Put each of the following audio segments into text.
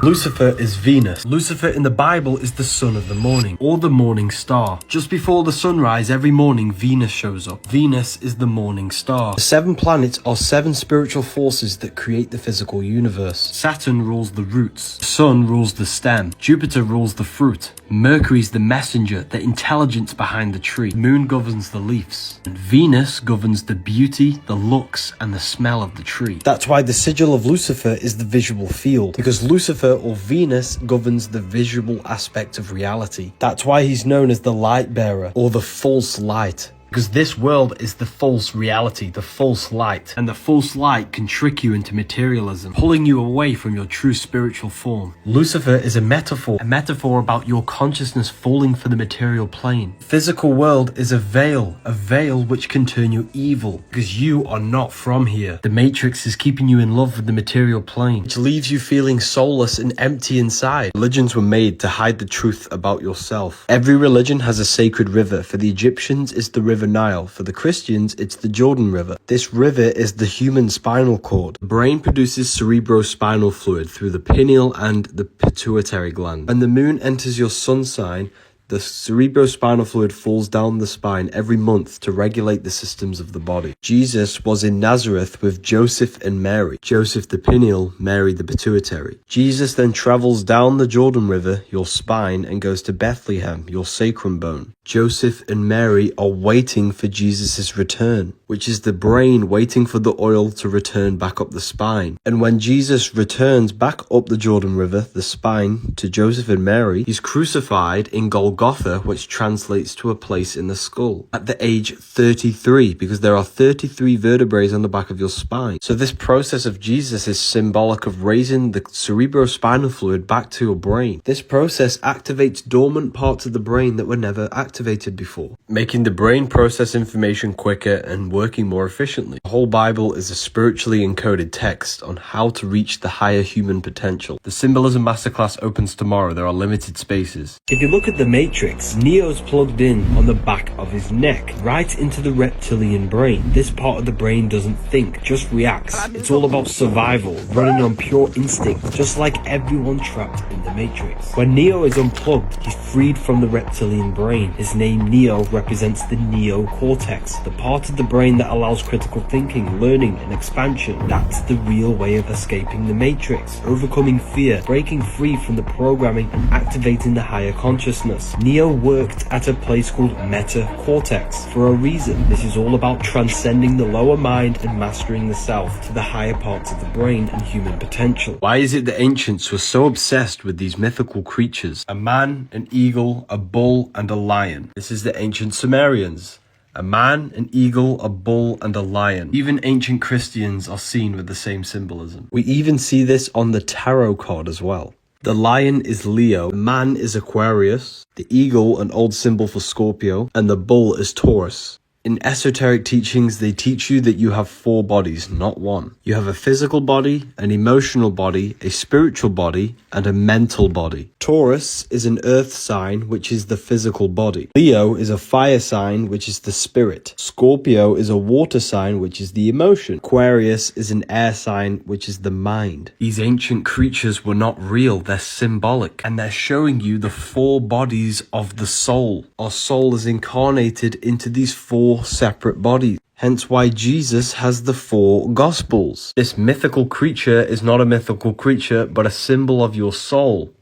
Lucifer is Venus. Lucifer in the Bible is the son of the morning, or the morning star. Just before the sunrise every morning, Venus shows up. Venus is the morning star. The 7 planets are 7 spiritual forces that create the physical universe. Saturn rules the roots. The sun rules the stem. Jupiter rules the fruit. Mercury's the messenger, the intelligence behind the tree. The moon governs the leaves. And Venus governs the beauty, the looks, and the smell of the tree. That's why the sigil of Lucifer is the visual field, because Lucifer or Venus governs the visual aspect of reality. That's why he's known as the light bearer or the false light. Because this world is the false reality, the false light. And the false light can trick you into materialism, pulling you away from your true spiritual form. Lucifer is a metaphor about your consciousness falling for the material plane. The physical world is a veil which can turn you evil, because you are not from here. The Matrix is keeping you in love with the material plane, which leaves you feeling soulless and empty inside. Religions were made to hide the truth about yourself. Every religion has a sacred river. For the Egyptians, it's the river Nile. For the Christians, it's the Jordan River. This river is the human spinal cord. The brain produces cerebrospinal fluid through the pineal and the pituitary gland. When the moon enters your sun sign, the cerebrospinal fluid falls down the spine every month to regulate the systems of the body. Jesus was in Nazareth with Joseph and Mary. Joseph the pineal, Mary the pituitary. Jesus then travels down the Jordan River, your spine, and goes to Bethlehem, your sacrum bone. Joseph and Mary are waiting for Jesus' return, which is the brain waiting for the oil to return back up the spine. And when Jesus returns back up the Jordan River, the spine, to Joseph and Mary, he's crucified in Golgotha, which translates to a place in the skull, at the age 33, because there are 33 vertebrae on the back of your spine. So this process of Jesus is symbolic of raising the cerebrospinal fluid back to your brain. This process activates dormant parts of the brain that were never activated before, making the brain process information quicker and working more efficiently. The whole Bible is a spiritually encoded text on how to reach the higher human potential. The Symbolism Masterclass opens tomorrow. There are limited spaces. If you look at the Matrix, Neo's plugged in on the back of his neck, right into the reptilian brain. This part of the brain doesn't think, just reacts. It's all about survival, running on pure instinct, just like everyone trapped in the Matrix. When Neo is unplugged, he's freed from the reptilian brain. His name Neo represents the neocortex, the part of the brain that allows critical thinking, learning, and expansion. That's the real way of escaping the Matrix, overcoming fear, breaking free from the programming, and activating the higher consciousness. Neo worked at a place called metacortex for a reason. This is all about transcending the lower mind and mastering the self to the higher parts of the brain and human potential. Why is it the ancients were so obsessed with these mythical creatures? A man, an eagle, a bull, and a lion. This is the ancient Sumerians. A man, an eagle, a bull, and a lion. Even ancient Christians are seen with the same symbolism. We even see this on the tarot card as well. The lion is Leo, the man is Aquarius, the eagle an old symbol for Scorpio, and the bull is Taurus. In esoteric teachings, they teach you that you have 4 bodies, not 1. You have a physical body, an emotional body, a spiritual body, and a mental body. Taurus is an earth sign, which is the physical body. Leo is a fire sign, which is the spirit. Scorpio is a water sign, which is the emotion. Aquarius is an air sign, which is the mind. These ancient creatures were not real, they're symbolic, and they're showing you the 4 bodies of the soul. Our soul is incarnated into these 4 separate bodies. Hence why Jesus has the 4 Gospels. This mythical creature is not a mythical creature, but a symbol of your soul.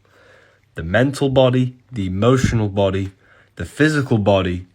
The mental body, the emotional body, the physical body,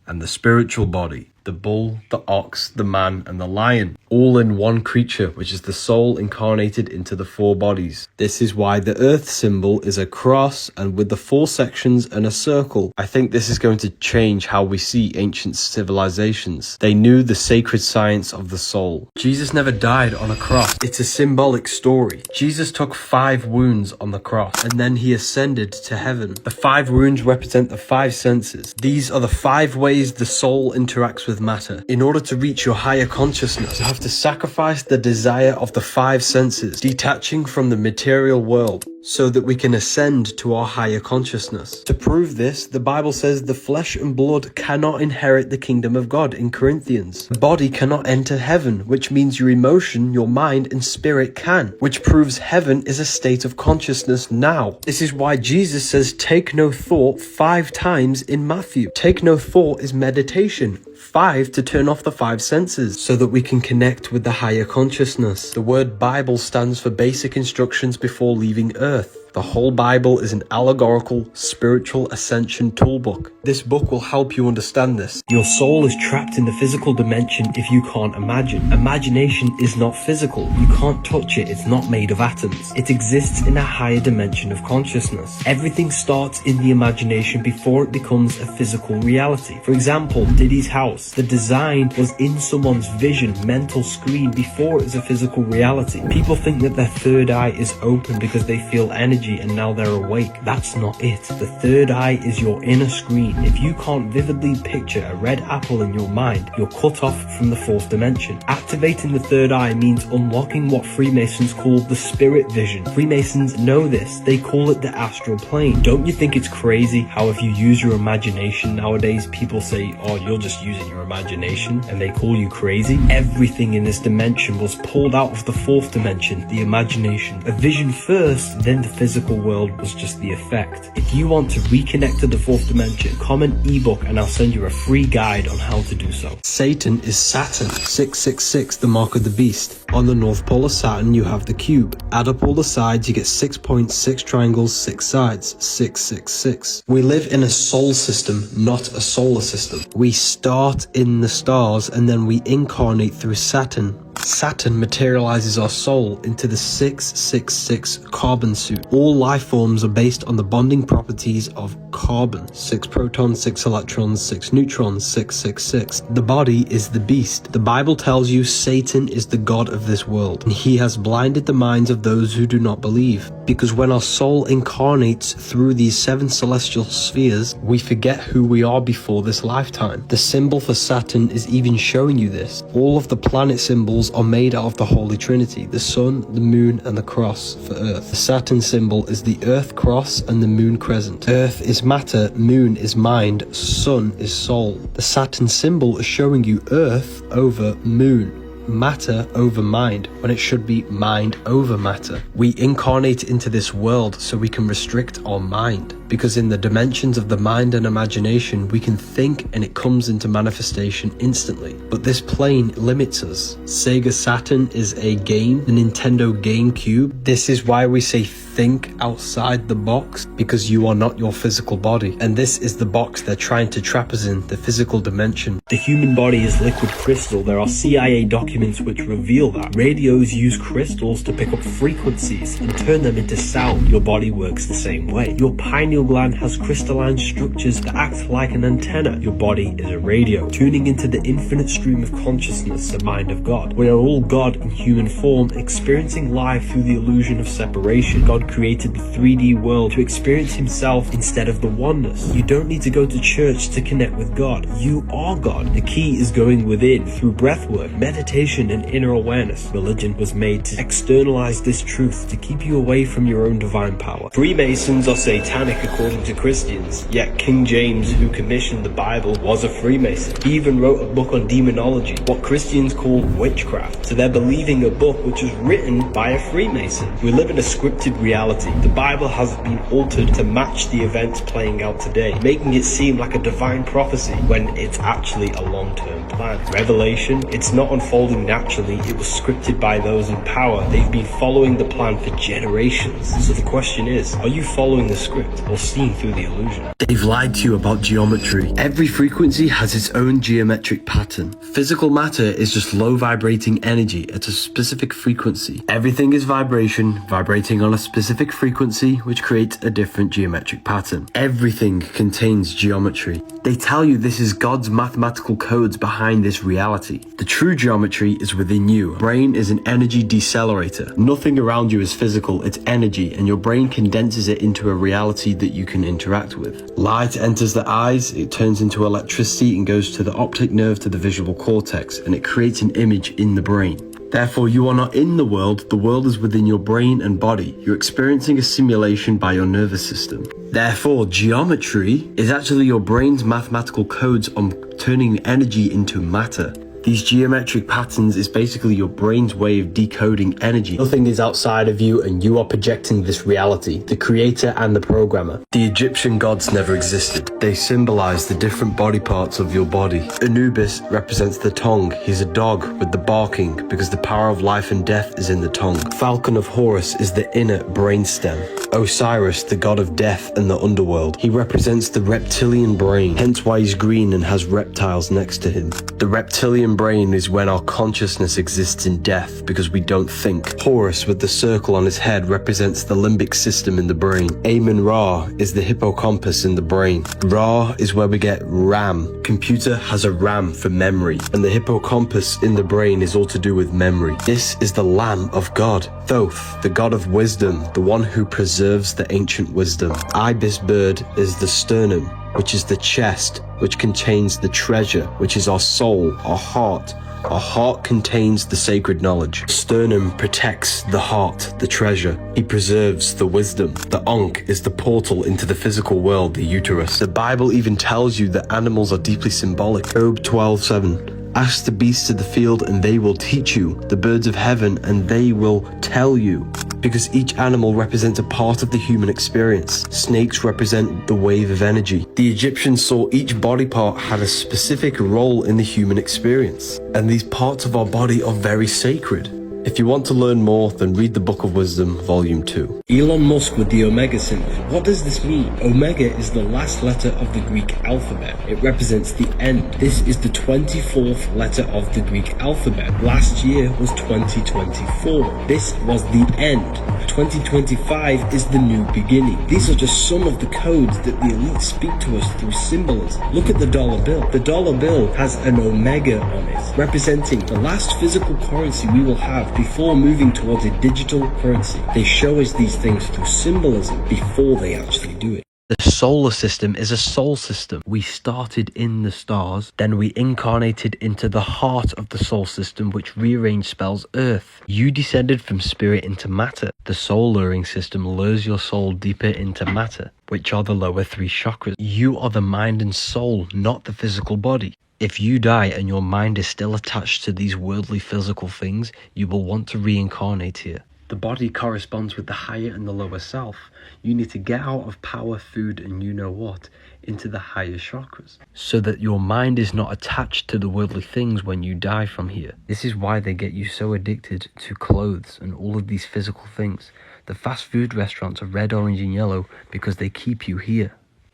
and the spiritual body. The bull, the ox, the man, and the lion, all in one creature, which is the soul incarnated into the 4 bodies. This is why the earth symbol is a cross and with the 4 sections and a circle. I think this is going to change how we see ancient civilizations. They knew the sacred science of the soul. Jesus never died on a cross. It's a symbolic story. Jesus took 5 wounds on the cross and then he ascended to heaven. The 5 wounds represent the 5 senses. These are the 5 ways the soul interacts with matter. In order to reach your higher consciousness, you have to sacrifice the desire of the 5 senses, detaching from the material world. so that we can ascend to our higher consciousness. To prove this, the Bible says the flesh and blood cannot inherit the kingdom of God in Corinthians. The body cannot enter heaven, which means your emotion, your mind, and spirit can, which proves heaven is a state of consciousness now. This is why Jesus says, take no thought 5 times in Matthew. Take no thought is meditation. 5 to turn off the 5 senses so that we can connect with the higher consciousness. The word Bible stands for basic instructions before leaving Earth. The whole Bible is an allegorical, spiritual ascension toolbook. This book will help you understand this. Your soul is trapped in the physical dimension if you can't imagine. Imagination is not physical. You can't touch it. It's not made of atoms. It exists in a higher dimension of consciousness. Everything starts in the imagination before it becomes a physical reality. For example, Diddy's house. The design was in someone's vision, mental screen before it was a physical reality. People think that their third eye is open because they feel energy and now they're awake. That's not it. The third eye is your inner screen. If you can't vividly picture a red apple in your mind, you're cut off from the 4th dimension. Activating the third eye means unlocking what Freemasons call the spirit vision. Freemasons know this. They call it the astral plane. Don't you think it's crazy how if you use your imagination nowadays, people say, oh, you're just using your imagination, and they call you crazy? Everything in this dimension was pulled out of the 4th dimension, the imagination. A vision first, then the physical world was just the effect. If you want to reconnect to the 4th dimension, comment ebook and I'll send you a free guide on how to do so. Satan is Saturn, 666, the mark of the beast. On the North Pole of Saturn, you have the cube. Add up all the sides, you get 6 points, 6 triangles, 6 sides, 666. We live in a soul system, not a solar system. We start in the stars and then we incarnate through Saturn. Saturn materializes our soul into the 666 carbon suit. All life forms are based on the bonding properties of carbon. 6 protons, 6 electrons, 6 neutrons, 666. The body is the beast. The Bible tells you Satan is the god of this world, and he has blinded the minds of those who do not believe. Because when our soul incarnates through these 7 celestial spheres, we forget who we are before this lifetime. The symbol for Saturn is even showing you this. All of the planet symbols are made out of the Holy Trinity, the sun, the moon, and the cross for Earth. The Saturn symbol is the Earth cross and the moon crescent. Earth is matter, moon is mind, sun is soul. The Saturn symbol is showing you Earth over moon, matter over mind, when it should be mind over matter. We incarnate into this world so we can restrict our mind, because in the dimensions of the mind and imagination, we can think and it comes into manifestation instantly. But this plane limits us. Sega Saturn is a game, the Nintendo GameCube. This is why we say think outside the box, because you are not your physical body. And this is the box they're trying to trap us in, the physical dimension. The human body is liquid crystal. There are CIA documents which reveal that. Radios use crystals to pick up frequencies and turn them into sound. Your body works the same way. Your pineal gland has crystalline structures that act like an antenna. Your body is a radio, tuning into the infinite stream of consciousness, the mind of God. We are all God in human form, experiencing life through the illusion of separation. God created the 3D world to experience himself instead of the oneness. You don't need to go to church to connect with God. You are God. The key is going within through breathwork, meditation, and inner awareness. Religion was made to externalize this truth, to keep you away from your own divine power. Freemasons are satanic according to Christians, yet King James, who commissioned the Bible, was a Freemason. He even wrote a book on demonology, what Christians call witchcraft. So they're believing a book which was written by a Freemason. We live in a scripted reality. The Bible has been altered to match the events playing out today, making it seem like a divine prophecy when it's actually a long-term plan. Revelation, it's not unfolding naturally, it was scripted by those in power. They've been following the plan for generations. So the question is, are you following the script or seeing through the illusion? They've lied to you about geometry. Every frequency has its own geometric pattern. Physical matter is just low vibrating energy at a specific frequency. Everything is vibration, vibrating on a specific frequency, which creates a different geometric pattern. Everything contains geometry. They tell you this is God's mathematical codes behind this reality. The true geometry is within you. Brain is an energy decelerator. Nothing around you is physical, it's energy, and your brain condenses it into a reality that you can interact with. Light enters the eyes, it turns into electricity and goes to the optic nerve to the visual cortex, and it creates an image in the brain. Therefore, you are not in the world is within your brain and body. You're experiencing a simulation by your nervous system. Therefore, geometry is actually your brain's mathematical codes on turning energy into matter. These geometric patterns is basically your brain's way of decoding energy. Nothing is outside of you and you are projecting this reality, the creator and the programmer. The Egyptian gods never existed. They symbolize the different body parts of your body. Anubis represents the tongue. He's a dog with the barking because the power of life and death is in the tongue. Falcon of Horus is the inner brainstem. Osiris, the god of death and the underworld. He represents the reptilian brain, hence why he's green and has reptiles next to him. The reptilian brain is when our consciousness exists in death because we don't think. Horus with the circle on his head represents the limbic system in the brain. Amun-Ra is the hippocampus in the brain. Ra is where we get RAM. Computer has a RAM for memory, and the hippocampus in the brain is all to do with memory. This is the Lamb of God. Thoth, the god of wisdom, the one who preserves the ancient wisdom. Ibis bird is the sternum, which is the chest, which contains the treasure, which is our soul, our heart. Our heart contains the sacred knowledge. Sternum protects the heart, the treasure. He preserves the wisdom. The Ankh is the portal into the physical world, the uterus. The Bible even tells you that animals are deeply symbolic. Job 12:7. Ask the beasts of the field and they will teach you, the birds of heaven and they will tell you. Because each animal represents a part of the human experience. Snakes represent the wave of energy. The Egyptians saw each body part had a specific role in the human experience. And these parts of our body are very sacred. If you want to learn more, then read the Book of Wisdom, Volume 2. Elon Musk with the Omega symbol. What does this mean? Omega is the last letter of the Greek alphabet. It represents the end. This is the 24th letter of the Greek alphabet. Last year was 2024. This was the end. 2025 is the new beginning. These are just some of the codes that the elite speak to us through symbolism. Look at the dollar bill. The dollar bill has an omega on it, representing the last physical currency we will have before moving towards a digital currency. They show us these things through symbolism before they actually do it. The solar system is a soul system. We started in the stars, then we incarnated into the heart of the soul system, which rearranged spells Earth. You descended from spirit into matter. The soul luring system lures your soul deeper into matter, which are the lower three chakras. You are the mind and soul, not the physical body. If you die and your mind is still attached to these worldly physical things, you will want to reincarnate here. The body corresponds with the higher and the lower self. You need to get out of power, food, and you know what, into the higher chakras, so that your mind is not attached to the worldly things when you die from here. This is why they get you so addicted to clothes and all of these physical things. The fast food restaurants are red, orange, and yellow because they keep you here.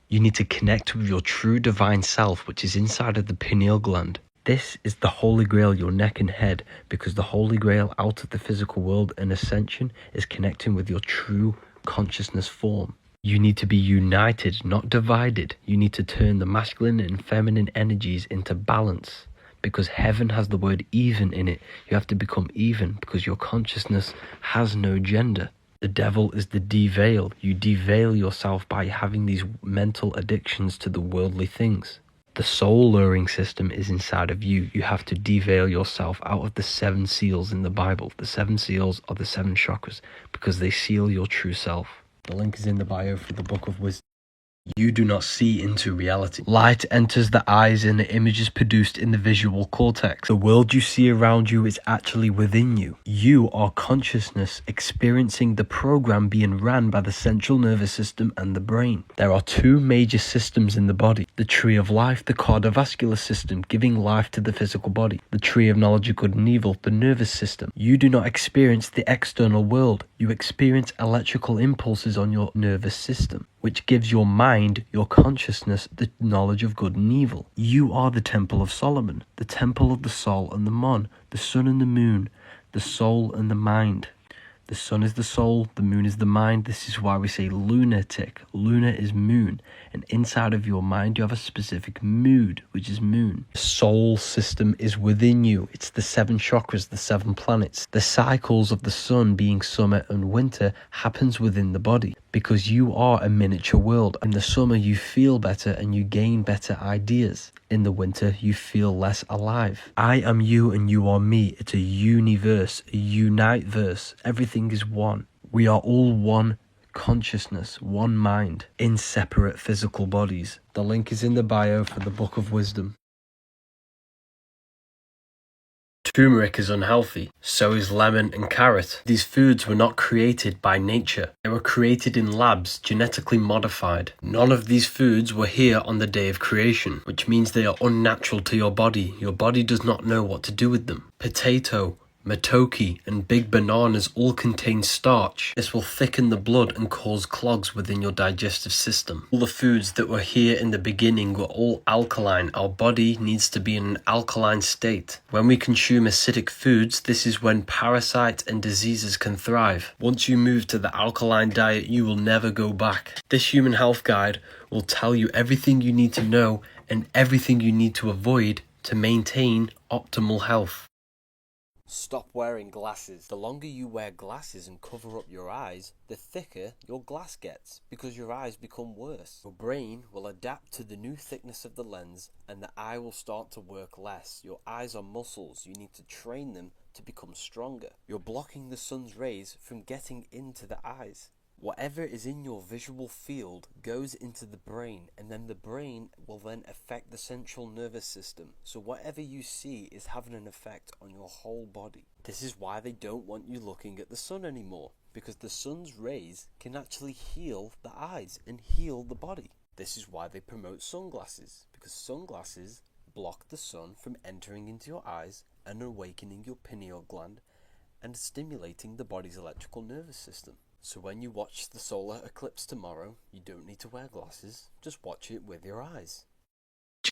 You need to connect with your true divine self, which is inside of the pineal gland. This is the Holy Grail, your neck and head, because the Holy Grail out of the physical world and ascension is connecting with your true consciousness form. You need to be united, not divided. You need to turn the masculine and feminine energies into balance, because heaven has the word even in it. You have to become even because your consciousness has no gender. The devil is the deveil. You deveil yourself by having these mental addictions to the worldly things. The soul luring system is inside of you. You have to deveil yourself out of the 7 seals in the Bible. The 7 seals are the 7 chakras because they seal your true self. The link is in the bio for the Book of Wisdom. You do not see into reality. Light enters the eyes and the image is produced in the visual cortex. The world you see around you is actually within you. You are consciousness experiencing the program being ran by the central nervous system and the brain. There are 2 major systems in the body. The tree of life, the cardiovascular system, giving life to the physical body. The tree of knowledge of good and evil, the nervous system. You do not experience the external world. You experience electrical impulses on your nervous system, which gives your mind, your consciousness, the knowledge of good and evil. You are the Temple of Solomon, the temple of the Sol and the Mon, the sun and the moon, the soul and the mind. The sun is the soul, the moon is the mind. This is why we say lunatic. Luna is moon. And inside of your mind, you have a specific mood, which is moon. The soul system is within you. It's the 7 chakras, the 7 planets. The cycles of the sun being summer and winter happens within the body, because you are a miniature world. In the summer, you feel better and you gain better ideas. In the winter, you feel less alive. I am you and you are me. It's a universe, a unite verse. Everything is one. We are all one consciousness, one mind, in separate physical bodies. The link is in the bio for the Book of Wisdom. Turmeric is unhealthy, so is lemon and carrot. These foods were not created by nature. They were created in labs, genetically modified. None of these foods were here on the day of creation, which means they are unnatural to your body. Your body does not know what to do with them. Potato, matoke, and big bananas all contain starch. This will thicken the blood and cause clogs within your digestive system. All the foods that were here in the beginning were all alkaline. Our body needs to be in an alkaline state. When we consume acidic foods, this is when parasites and diseases can thrive. Once you move to the alkaline diet, you will never go back. This human health guide will tell you everything you need to know and everything you need to avoid to maintain optimal health. Stop wearing glasses. The longer you wear glasses and cover up your eyes, the thicker your glass gets, because your eyes become worse. Your brain will adapt to the new thickness of the lens and the eye will start to work less. Your eyes are muscles. You need to train them to become stronger. You're blocking the sun's rays from getting into the eyes. Whatever is in your visual field goes into the brain, and then the brain will then affect the central nervous system. So whatever you see is having an effect on your whole body. This is why they don't want you looking at the sun anymore, because the sun's rays can actually heal the eyes and heal the body. This is why they promote sunglasses, because sunglasses block the sun from entering into your eyes and awakening your pineal gland and stimulating the body's electrical nervous system. So when you watch the solar eclipse tomorrow, you don't need to wear glasses, just watch it with your eyes.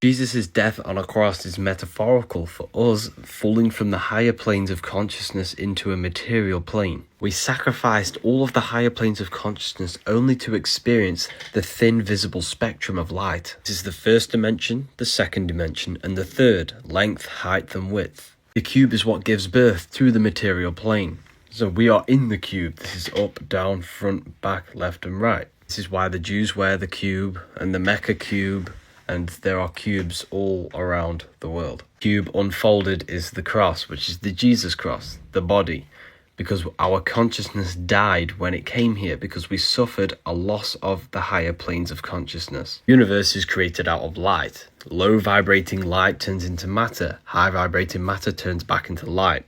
Jesus' death on a cross is metaphorical for us falling from the higher planes of consciousness into a material plane. We sacrificed all of the higher planes of consciousness only to experience the thin visible spectrum of light. This is the first dimension, the second dimension, and the third, length, height, and width. The cube is what gives birth to the material plane. So we are in the cube. This is up, down, front, back, left and right. This is why the Jews wear the cube and the Mecca cube, and there are cubes all around the world. Cube unfolded is the cross, which is the Jesus cross, the body, because our consciousness died when it came here, because we suffered a loss of the higher planes of consciousness. The universe is created out of light. Low vibrating light turns into matter. High vibrating matter turns back into light.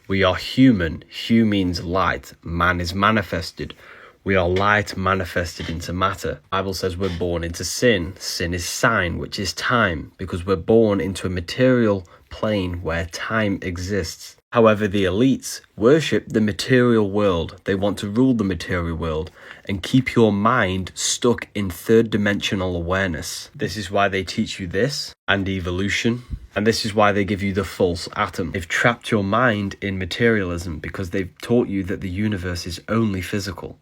We are human. Hu means light. Man is manifested. We are light manifested into matter. The Bible says we're born into sin. Sin is sign, which is time, because we're born into a material plane where time exists. However, the elites worship the material world. They want to rule the material world and keep your mind stuck in third dimensional awareness. This is why they teach you this and evolution. And this is why they give you the false atom. They've trapped your mind in materialism because they've taught you that the universe is only physical.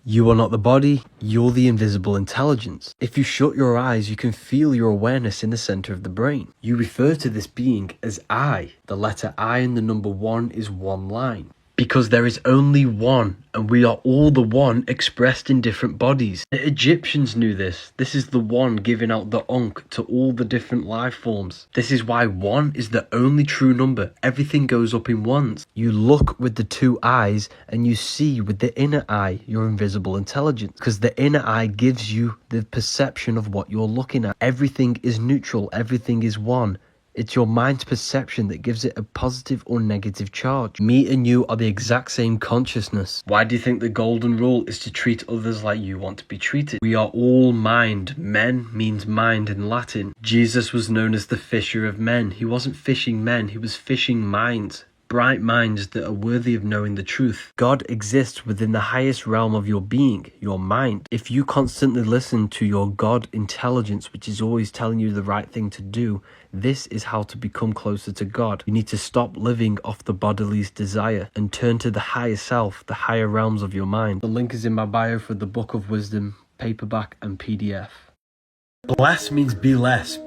You are not the body, you're the invisible intelligence. If you shut your eyes, you can feel your awareness in the center of the brain. You refer to this being as I. The letter I and the number 1 is one line. Because there is only one, and we are all the one expressed in different bodies. The Egyptians knew this. This is the one giving out the Ankh to all the different life forms. This is why 1 is the only true number. Everything goes up in ones. You look with the 2 eyes, and you see with the inner eye your invisible intelligence. Because the inner eye gives you the perception of what you're looking at. Everything is neutral. Everything is one. It's your mind's perception that gives it a positive or negative charge. Me and you are the exact same consciousness. Why do you think the golden rule is to treat others like you want to be treated? We are all mind. Men means mind in Latin. Jesus was known as the fisher of men. He wasn't fishing men, he was fishing minds. Bright minds that are worthy of knowing the truth. God exists within the highest realm of your being, your mind. If you constantly listen to your God intelligence, which is always telling you the right thing to do, this is how to become closer to God. You need to stop living off the body's desire and turn to the higher self, the higher realms of your mind. The link is in my bio for the Book of Wisdom, paperback and PDF. Bless means be less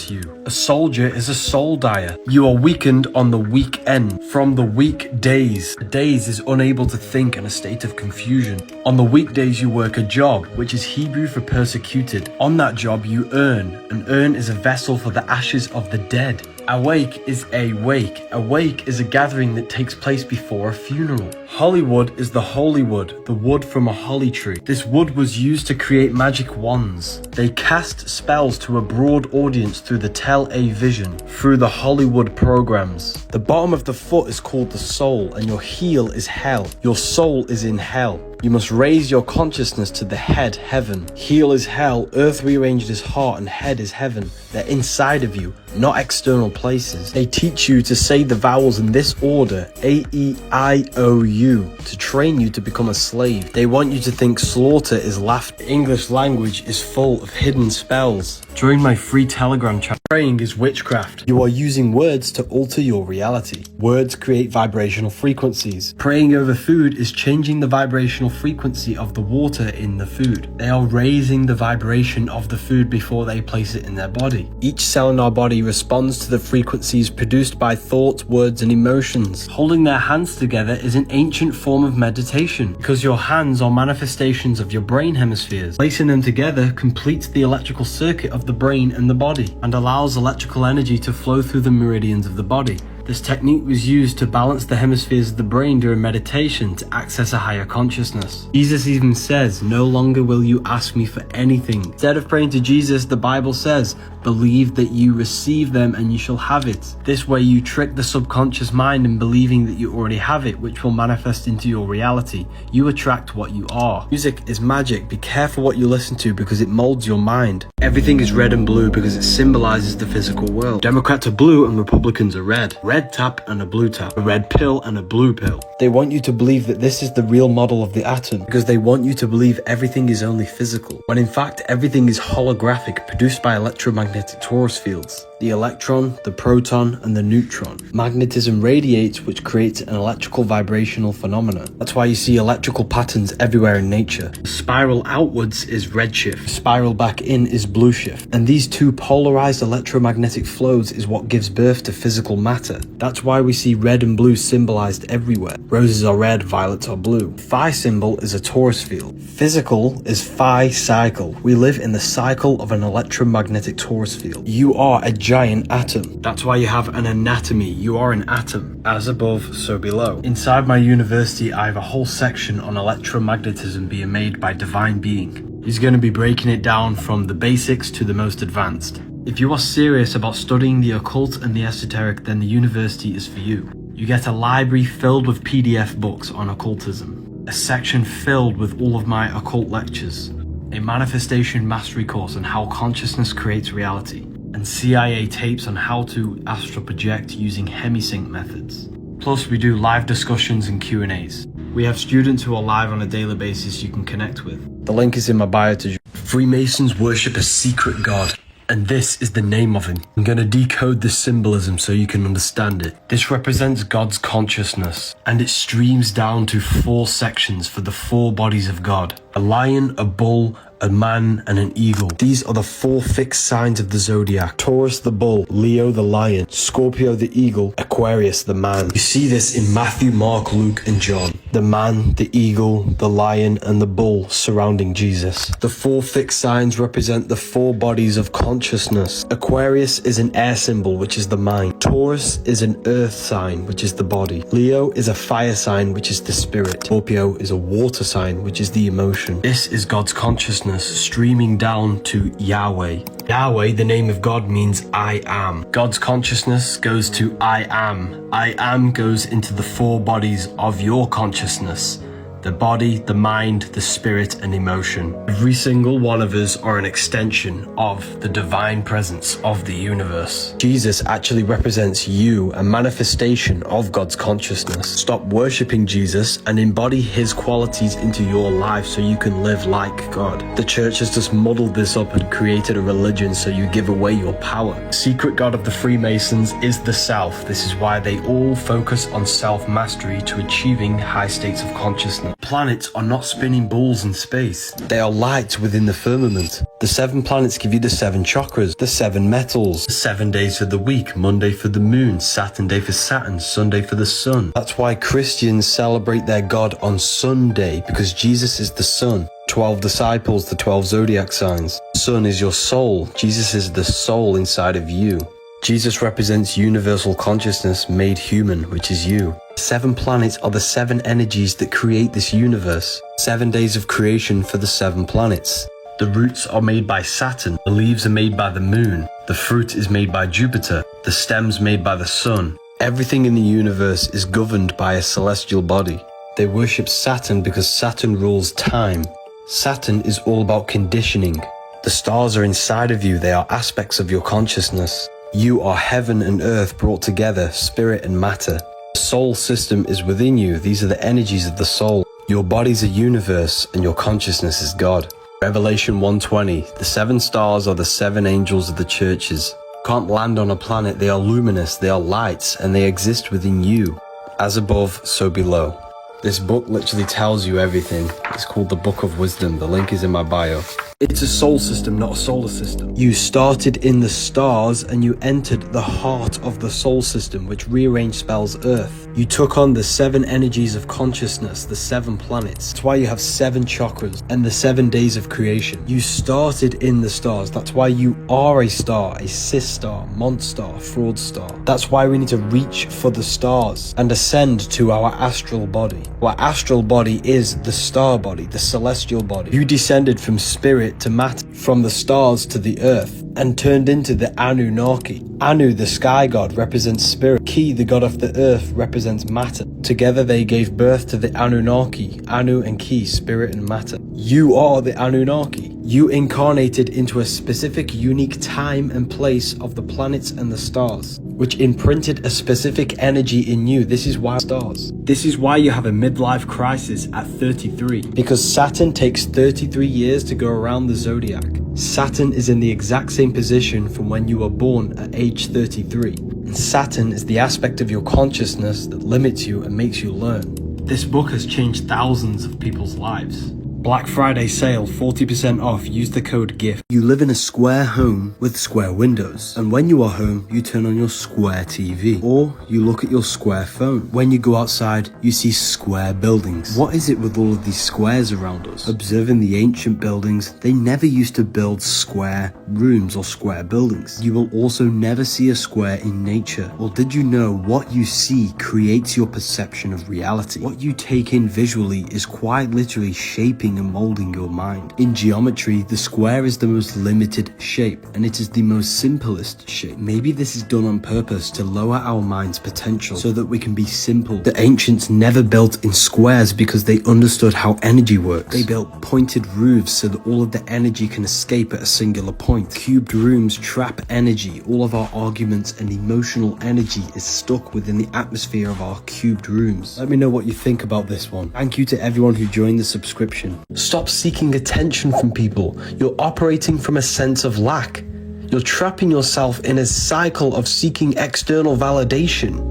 you. A soldier is a soul dyer. You are weakened on the weekend, from the weekdays. Days is unable to think in a state of confusion. On the weekdays you work a job, which is Hebrew for persecuted. On that job you earn. An urn is a vessel for the ashes of the dead. Awake is a wake. A wake is a gathering that takes place before a funeral. Hollywood is the holy wood, the wood from a holly tree. This wood was used to create magic wands. They cast spells to a broad audience through the tele-vision, through the Hollywood programs. The bottom of the foot is called the soul, and your heel is hell. Your soul is in hell. You must raise your consciousness to the head, heaven. Heel is hell, earth rearranged is heart, and head is heaven. They're inside of you, not external places. They teach you to say the vowels in this order, A-E-I-O-U, to train you to become a slave. They want you to think slaughter is laughter. The English language is full of hidden spells. Join my free Telegram channel. Praying is witchcraft. You are using words to alter your reality. Words create vibrational frequencies. Praying over food is changing the vibrational frequency of the water in the food. They are raising the vibration of the food before they place it in their body. Each cell in our body responds to the frequencies produced by thoughts, words, and emotions. Holding their hands together is an ancient form of meditation because your hands are manifestations of your brain hemispheres. Placing them together completes the electrical circuit of the brain and the body and allows electrical energy to flow through the meridians of the body. This technique was used to balance the hemispheres of the brain during meditation to access a higher consciousness. Jesus even says, "No longer will you ask me for anything." Instead of praying to Jesus, the Bible says, "Believe that you receive them and you shall have it." This way you trick the subconscious mind in believing that you already have it, which will manifest into your reality. You attract what you are. Music is magic. Be careful what you listen to because it molds your mind. Everything is red and blue because it symbolizes the physical world. Democrats are blue and Republicans are red. Red tap and a blue tap. A red pill and a blue pill. They want you to believe that this is the real model of the atom because they want you to believe everything is only physical, when in fact everything is holographic, produced by electromagnetic torus fields. The electron, the proton, and the neutron. Magnetism radiates, which creates an electrical vibrational phenomena. That's why you see electrical patterns everywhere in nature. The spiral outwards is redshift. The spiral back in is blue shift. And these two polarized electromagnetic flows is what gives birth to physical matter. That's why we see red and blue symbolized everywhere. Roses are red, violets are blue. Phi symbol is a torus field. Physical is phi cycle. We live in the cycle of an electromagnetic torus field. You are a giant atom. That's why you have an anatomy. You are an atom. As above, so below. Inside my university, I have a whole section on electromagnetism being made by divine being. He's going to be breaking it down from the basics to the most advanced. If you are serious about studying the occult and the esoteric, then the university is for you. You get a library filled with PDF books on occultism, a section filled with all of my occult lectures, a manifestation mastery course on how consciousness creates reality, and CIA tapes on how to astral project using hemisync methods. Plus we do live discussions and Q&As. We have students who are live on a daily basis you can connect with. The link is in my bio to join. Freemasons worship a secret god, and this is the name of him. I'm going to decode this symbolism so you can understand it. This represents God's consciousness, and it streams down to 4 sections for the 4 bodies of God: a lion, a bull, a man, and an eagle. These are the 4 fixed signs of the zodiac: Taurus the bull, Leo the lion, Scorpio the eagle, Aquarius the man. You see this in Matthew, Mark, Luke, and John. The man, the eagle, the lion, and the bull surrounding Jesus. The 4 fixed signs represent the 4 bodies of consciousness. Aquarius is an air symbol, which is the mind. Taurus is an earth sign, which is the body. Leo is a fire sign, which is the spirit. Scorpio is a water sign, which is the emotion. This is God's consciousness streaming down to Yahweh. Yahweh, the name of God, means I am. God's consciousness goes to I am. I am goes into the 4 bodies of your consciousness: the body, the mind, the spirit, and emotion. Every single one of us are an extension of the divine presence of the universe. Jesus actually represents you, a manifestation of God's consciousness. Stop worshipping Jesus and embody his qualities into your life so you can live like God. The church has just muddled this up and created a religion so you give away your power. The secret God of the Freemasons is the self. This is why they all focus on self-mastery to achieving high states of consciousness. planets are not spinning balls in space. They are lights within the firmament. The 7 planets give you the 7 chakras, the 7 metals, the 7 days of the week, Monday for the moon, Saturday for Saturn, Sunday for the sun. That's why Christians celebrate their God on Sunday, because Jesus is the sun. 12 disciples, the 12 zodiac signs. Sun is your soul. Jesus is the soul inside of you. Jesus represents universal consciousness made human, which is you. 7 planets are the 7 energies that create this universe. 7 days of creation for the 7 planets. The roots are made by Saturn, the leaves are made by the moon, the fruit is made by Jupiter, the stems made by the sun. Everything in the universe is governed by a celestial body. They worship Saturn because Saturn rules time. Saturn is all about conditioning. The stars are inside of you, they are aspects of your consciousness. You are heaven and earth brought together, spirit and matter. The soul system is within you, these are the energies of the soul. Your body's a universe and your consciousness is God. Revelation 1:20, the 7 stars are the 7 angels of the churches. Can't land on a planet, they are luminous, they are lights, and they exist within you. As above, so below. This book literally tells you everything. It's called the Book of Wisdom. The link is in my bio. It's a soul system, not a solar system. You started in the stars and you entered the heart of the soul system, which rearranged spells Earth. You took on the 7 energies of consciousness, the 7 planets. That's why you have 7 chakras and the 7 days of creation. You started in the stars. That's why you are a star, a cis star, monstar, fraud star. That's why we need to reach for the stars and ascend to our astral body. Our astral body is the star body, the celestial body. You descended from spirit to matter, from the stars to the earth, and turned into the Anunnaki. Anu, the sky god, represents spirit. Ki, the god of the earth, represents matter. Together they gave birth to the Anunnaki. Anu and Ki, spirit and matter. You are the Anunnaki. You incarnated into a specific unique time and place of the planets and the stars, which imprinted a specific energy in you. This is why stars. This is why you have a midlife crisis at 33. Because Saturn takes 33 years to go around the zodiac. Saturn is in the exact same position from when you were born at age 33. And Saturn is the aspect of your consciousness that limits you and makes you learn. This book has changed thousands of people's lives. Black Friday sale, 40% off, use the code GIFT. You live in a square home with square windows, and when you are home, you turn on your square TV, or you look at your square phone. When you go outside, you see square buildings. What is it with all of these squares around us? Observing the ancient buildings, they never used to build square rooms or square buildings. You will also never see a square in nature. Or did you know what you see creates your perception of reality? What you take in visually is quite literally shaping and molding your mind. In geometry, the square is the most limited shape, and it is the most simplest shape. Maybe this is done on purpose to lower our mind's potential so that we can be simple. The ancients never built in squares because they understood how energy works. They built pointed roofs so that all of the energy can escape at a singular point. Cubed rooms trap energy. All of our arguments and emotional energy is stuck within the atmosphere of our cubed rooms. Let me know what you think about this one. Thank you to everyone who joined the subscription. Stop seeking attention from people. You're operating from a sense of lack. You're trapping yourself in a cycle of seeking external validation.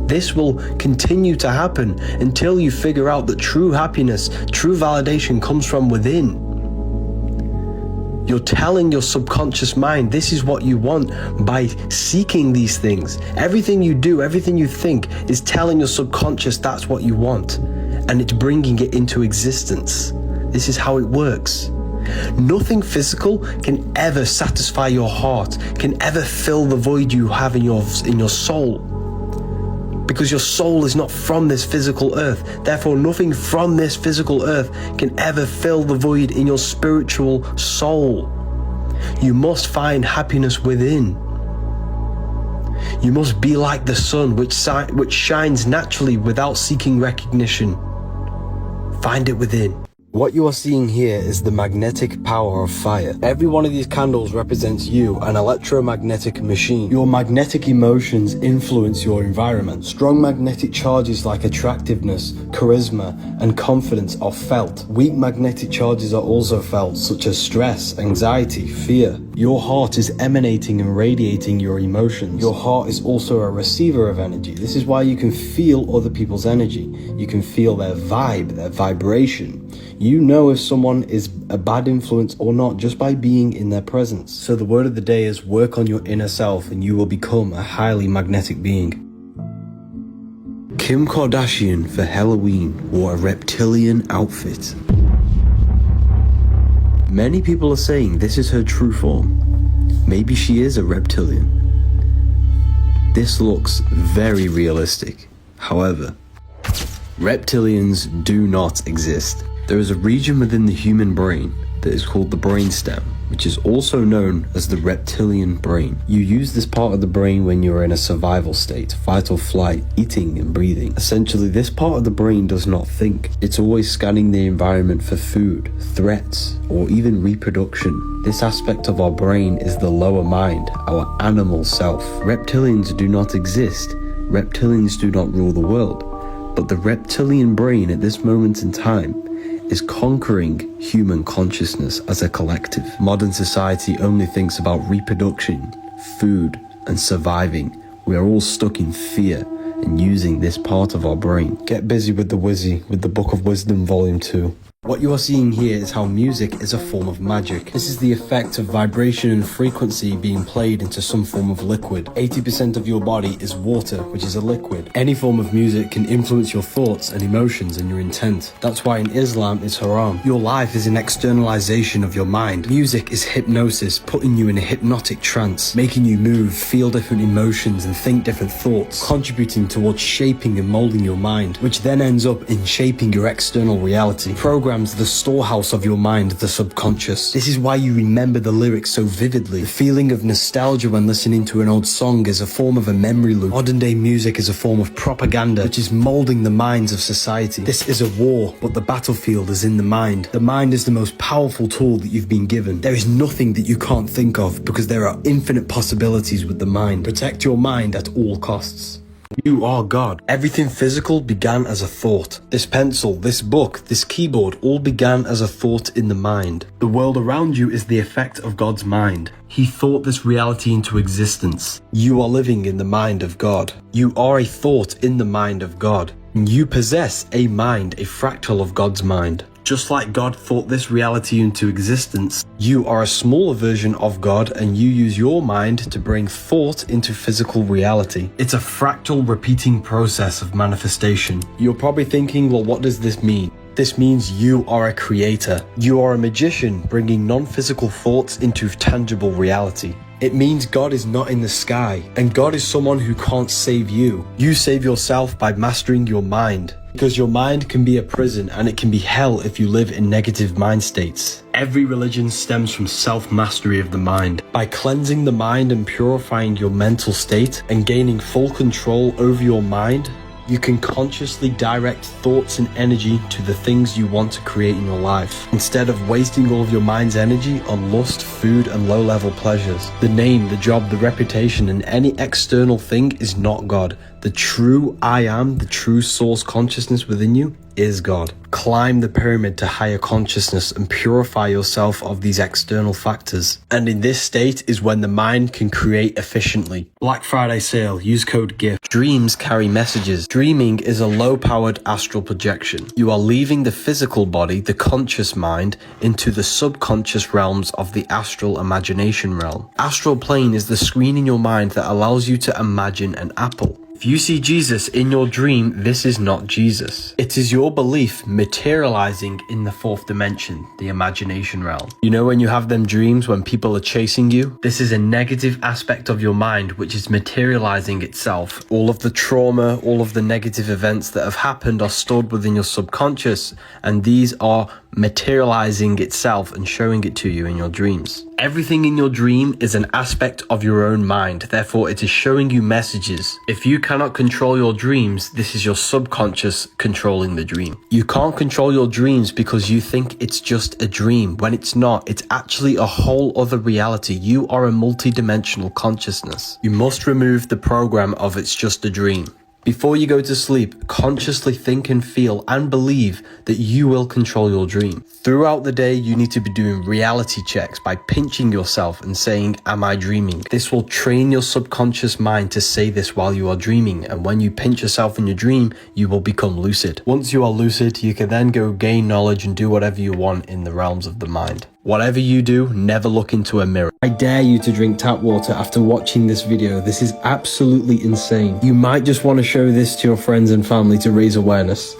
This will continue to happen until you figure out that true happiness, true validation comes from within. You're telling your subconscious mind this is what you want by seeking these things. Everything you do, everything you think is telling your subconscious that's what you want, and it's bringing it into existence. This is how it works. Nothing physical can ever satisfy your heart, can ever fill the void you have in your soul. Because your soul is not from this physical earth. Therefore, nothing from this physical earth can ever fill the void in your spiritual soul. You must find happiness within. You must be like the sun, which shines naturally without seeking recognition. Find it within. What you are seeing here is the magnetic power of fire. Every one of these candles represents you, an electromagnetic machine. Your magnetic emotions influence your environment. Strong magnetic charges like attractiveness, charisma, and confidence are felt. Weak magnetic charges are also felt, such as stress, anxiety, fear. Your heart is emanating and radiating your emotions. Your heart is also a receiver of energy. This is why you can feel other people's energy. You can feel their vibe, their vibration. You know if someone is a bad influence or not just by being in their presence. So the word of the day is work on your inner self and you will become a highly magnetic being. Kim Kardashian for Halloween wore a reptilian outfit. Many people are saying this is her true form. Maybe she is a reptilian. This looks very realistic. However, reptilians do not exist. There is a region within the human brain that is called the brainstem, which is also known as the reptilian brain. You use this part of the brain when you are in a survival state, fight or flight, eating and breathing. Essentially, this part of the brain does not think. It's always scanning the environment for food, threats, or even reproduction. This aspect of our brain is the lower mind, our animal self. Reptilians do not exist. Reptilians do not rule the world. But the reptilian brain at this moment in time is conquering human consciousness as a collective. Modern society only thinks about reproduction, food, and surviving. We are all stuck in fear and using this part of our brain. Get busy with the Wizzy, with the Book of Wisdom Volume 2. What you are seeing here is how music is a form of magic. This is the effect of vibration and frequency being played into some form of liquid. 80% of your body is water, which is a liquid. Any form of music can influence your thoughts and emotions and your intent. That's why in Islam it's haram. Your life is an externalization of your mind. Music is hypnosis, putting you in a hypnotic trance, making you move, feel different emotions and think different thoughts, contributing towards shaping and molding your mind, which then ends up in shaping your external reality. Programs the storehouse of your mind, the subconscious. This is why you remember the lyrics so vividly. The feeling of nostalgia when listening to an old song is a form of a memory loop. Modern day music is a form of propaganda, which is molding the minds of society. This is a war, but the battlefield is in the mind. The mind is the most powerful tool that you've been given. There is nothing that you can't think of because there are infinite possibilities with the mind. Protect your mind at all costs. You are God. Everything physical began as a thought. This pencil, this book, this keyboard all began as a thought in the mind. The world around you is the effect of God's mind. He thought this reality into existence. You are living in the mind of God. You are a thought in the mind of God. You possess a mind, a fractal of God's mind. Just like God thought this reality into existence, you are a smaller version of God and you use your mind to bring thought into physical reality. It's a fractal repeating process of manifestation. You're probably thinking, well, what does this mean? This means you are a creator. You are a magician bringing non-physical thoughts into tangible reality. It means God is not in the sky, and God is someone who can't save you. You save yourself by mastering your mind, because your mind can be a prison and it can be hell if you live in negative mind states. Every religion stems from self-mastery of the mind. By cleansing the mind and purifying your mental state and gaining full control over your mind, you can consciously direct thoughts and energy to the things you want to create in your life, instead of wasting all of your mind's energy on lust, food, and low-level pleasures. The name, the job, the reputation, and any external thing is not God. The true I am, the true source consciousness within you, is God. Climb the pyramid to higher consciousness and purify yourself of these external factors. And in this state is when the mind can create efficiently. Black Friday sale, use code GIFT. Dreams carry messages. Dreaming is a low-powered astral projection. You are leaving the physical body, the conscious mind, into the subconscious realms of the astral imagination realm. Astral plane is the screen in your mind that allows you to imagine an apple. If you see Jesus in your dream, this is not Jesus. It is your belief materializing in the fourth dimension, the imagination realm. You know when you have them dreams when people are chasing you? This is a negative aspect of your mind which is materializing itself. All of the trauma, all of the negative events that have happened are stored within your subconscious, and these are materializing itself and showing it to you in your dreams. Everything in your dream is an aspect of your own mind, therefore it is showing you messages. If you cannot control your dreams, this is your subconscious controlling the dream. You can't control your dreams because you think it's just a dream, when it's not. It's actually a whole other reality. You are a multi-dimensional consciousness. You must remove the program of it's just a dream. Before you go to sleep, consciously think and feel and believe that you will control your dream. Throughout the day, you need to be doing reality checks by pinching yourself and saying, am I dreaming? This will train your subconscious mind to say this while you are dreaming, and when you pinch yourself in your dream, you will become lucid. Once you are lucid, you can then go gain knowledge and do whatever you want in the realms of the mind. Whatever you do, never look into a mirror. I dare you to drink tap water after watching this video. This is absolutely insane. You might just want to show this to your friends and family to raise awareness.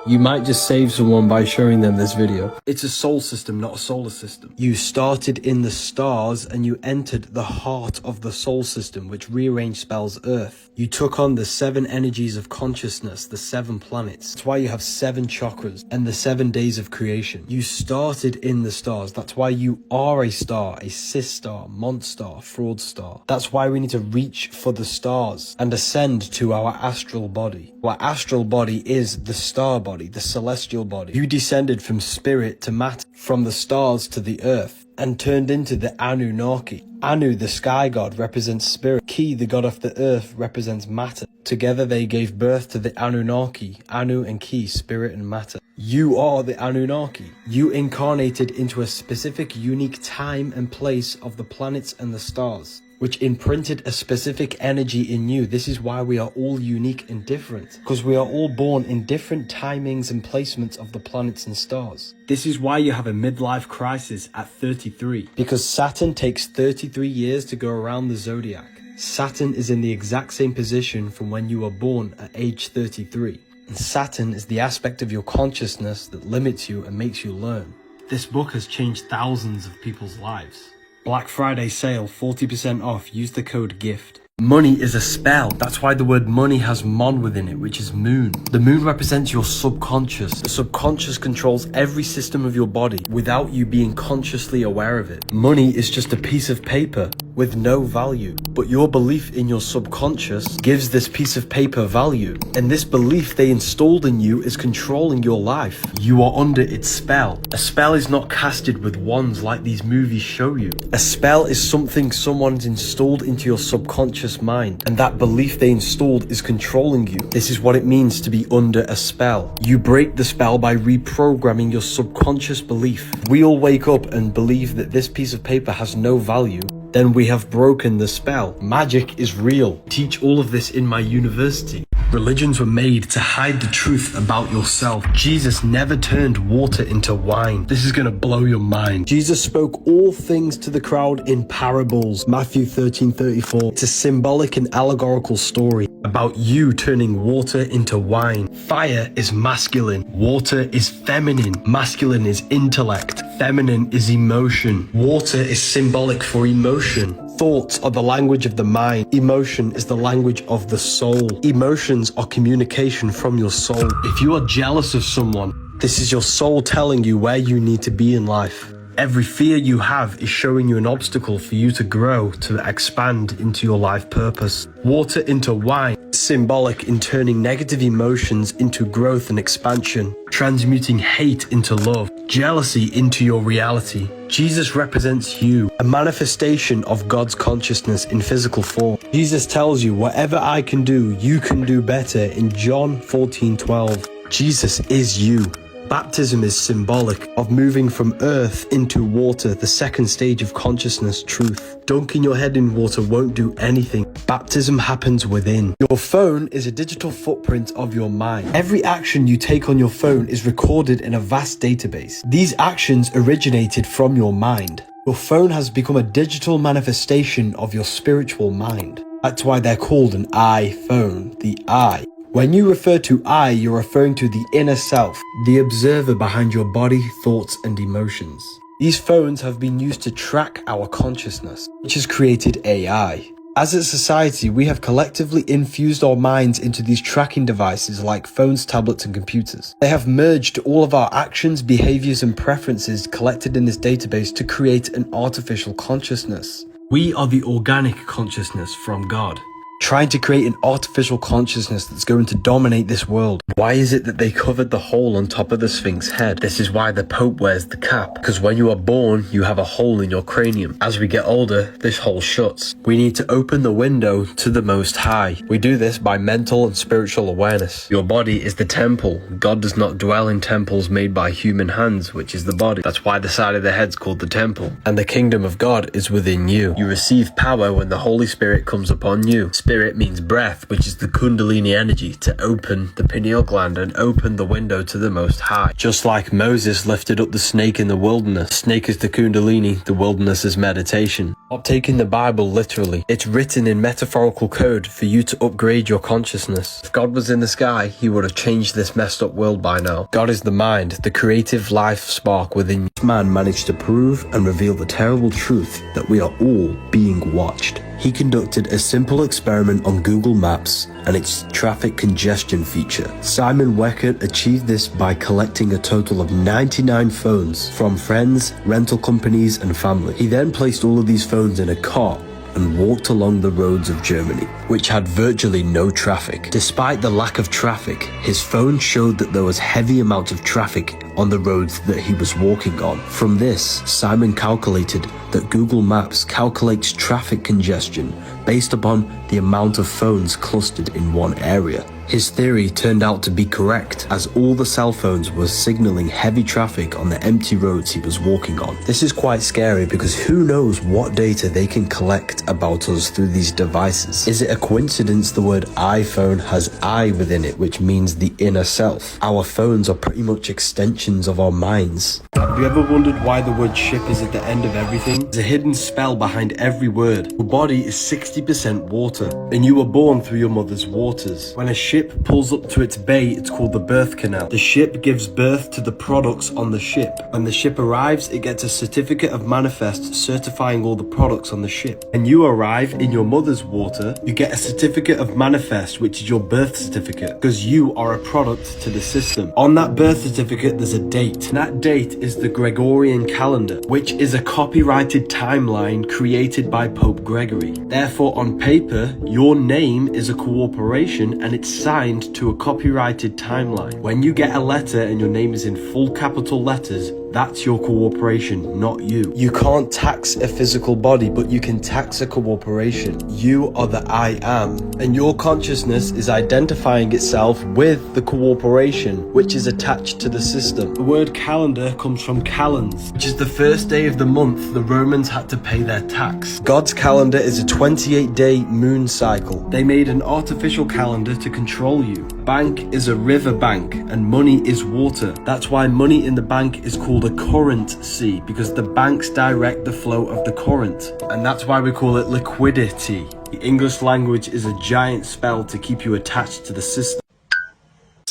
You might just save someone by showing them this video. It's a soul system, not a solar system. You started in the stars and you entered the heart of the soul system, which rearranged spells Earth. You took on the 7 energies of consciousness, the 7 planets. That's why you have 7 chakras and the 7 days of creation. You started in the stars. That's why you are a star, a cis star, monster, fraud star. That's why we need to reach for the stars and ascend to our astral body. Our astral body is the star body, the celestial body. You descended from spirit to matter, from the stars to the earth, and turned into the Anunnaki. Anu, the sky god, represents spirit. Ki, the god of the earth, represents matter. Together they gave birth to the Anunnaki. Anu and Ki, spirit and matter. You are the Anunnaki. You incarnated into a specific, unique time and place of the planets and the stars, which imprinted a specific energy in you. This is why we are all unique and different, because we are all born in different timings and placements of the planets and stars. This is why you have a midlife crisis at 33, because Saturn takes 33 years to go around the zodiac. Saturn is in the exact same position from when you were born at age 33. And Saturn is the aspect of your consciousness that limits you and makes you learn. This book has changed thousands of people's lives. Black Friday sale, 40% off. Use the code GIFT. Money is a spell. That's why the word money has mon within it, which is moon. The moon represents your subconscious. The subconscious controls every system of your body without you being consciously aware of it. Money is just a piece of paper with no value, but your belief in your subconscious gives this piece of paper value, and this belief they installed in you is controlling your life. You are under its spell. A spell is not casted with wands like these movies show you. A spell is something someone's installed into your subconscious mind, and that belief they installed is controlling you. This is what it means to be under a spell. You break the spell by reprogramming your subconscious belief. We all wake up and believe that this piece of paper has no value. Then we have broken the spell. Magic is real. I teach all of this in my university. Religions were made to hide the truth about yourself. Jesus never turned water into wine. This is gonna blow your mind. Jesus spoke all things to the crowd in parables. Matthew 13:34. It's a symbolic and allegorical story about you turning water into wine. Fire is masculine. Water is feminine. Masculine is intellect. Feminine is emotion. Water is symbolic for emotion. Thoughts are the language of the mind. Emotion is the language of the soul. Emotions are communication from your soul. If you are jealous of someone, this is your soul telling you where you need to be in life. Every fear you have is showing you an obstacle for you to grow, to expand into your life purpose. Water into wine, symbolic in turning negative emotions into growth and expansion, transmuting hate into love, jealousy into your reality. Jesus represents you, a manifestation of God's consciousness in physical form. Jesus tells you, whatever I can do, you can do better in John 14:12. Jesus is you. Baptism is symbolic of moving from earth into water, the second stage of consciousness truth. Dunking your head in water won't do anything. Baptism happens within. Your phone is a digital footprint of your mind. Every action you take on your phone is recorded in a vast database. These actions originated from your mind. Your phone has become a digital manifestation of your spiritual mind. That's why they're called an iPhone, the I. When you refer to I, you're referring to the inner self, the observer behind your body, thoughts, and emotions. These phones have been used to track our consciousness, which has created AI. As a society, we have collectively infused our minds into these tracking devices like phones, tablets, and computers. They have merged all of our actions, behaviors, and preferences collected in this database to create an artificial consciousness. We are the organic consciousness from God, trying to create an artificial consciousness that's going to dominate this world. Why is it that they covered the hole on top of the Sphinx head? This is why the Pope wears the cap, because when you are born, you have a hole in your cranium. As we get older, this hole shuts. We need to open the window to the Most High. We do this by mental and spiritual awareness. Your body is the temple. God does not dwell in temples made by human hands, which is the body. That's why the side of the head's called the temple. And the kingdom of God is within you. You receive power when the Holy Spirit comes upon you. Spirit means breath, which is the Kundalini energy, to open the pineal gland and open the window to the Most High. Just like Moses lifted up the snake in the wilderness. Snake is the Kundalini, the wilderness is meditation. Stop taking the Bible literally. It's written in metaphorical code for you to upgrade your consciousness. If God was in the sky, he would have changed this messed up world by now. God is the mind, the creative life spark within you. Man managed to prove and reveal the terrible truth that we are all being watched. He conducted a simple experiment on Google Maps and its traffic congestion feature. Simon Weckert achieved this by collecting a total of 99 phones from friends, rental companies, and family. He then placed all of these phones in a cart and walked along the roads of Germany, which had virtually no traffic. Despite the lack of traffic, his phone showed that there was heavy amounts of traffic on the roads that he was walking on. From this, Simon calculated that Google Maps calculates traffic congestion based upon the amount of phones clustered in one area. His theory turned out to be correct, as all the cell phones were signaling heavy traffic on the empty roads he was walking on. This is quite scary because who knows what data they can collect about us through these devices. Is it a coincidence the word iPhone has I within it, which means the inner self? Our phones are pretty much extensions of our minds. Have you ever wondered why the word ship is at the end of everything? There's a hidden spell behind every word. Your body is 60% water, and you were born through your mother's waters. When a ship pulls up to its bay, it's called the birth canal. The ship gives birth to the products on the ship. When the ship arrives, it gets a certificate of manifest certifying all the products on the ship. When you arrive in your mother's water, you get a certificate of manifest, which is your birth certificate, because you are a product to the system. On that birth certificate, there's a date, and that date is the Gregorian calendar, which is a copyrighted timeline created by Pope Gregory. Therefore, on paper, your name is a corporation and it's signed to a copyrighted timeline. When you get a letter and your name is in full capital letters, that's your corporation, not you. You can't tax a physical body, but you can tax a corporation. You are the I am, and your consciousness is identifying itself with the corporation, which is attached to the system. The word calendar comes from calends, which is the first day of the month the Romans had to pay their tax. God's calendar is a 28-day moon cycle. They made an artificial calendar to control you. Bank is a river bank, and money is water. That's why money in the bank is called a currency, because the banks direct the flow of the current, and that's why we call it liquidity. The English language is a giant spell to keep you attached to the system.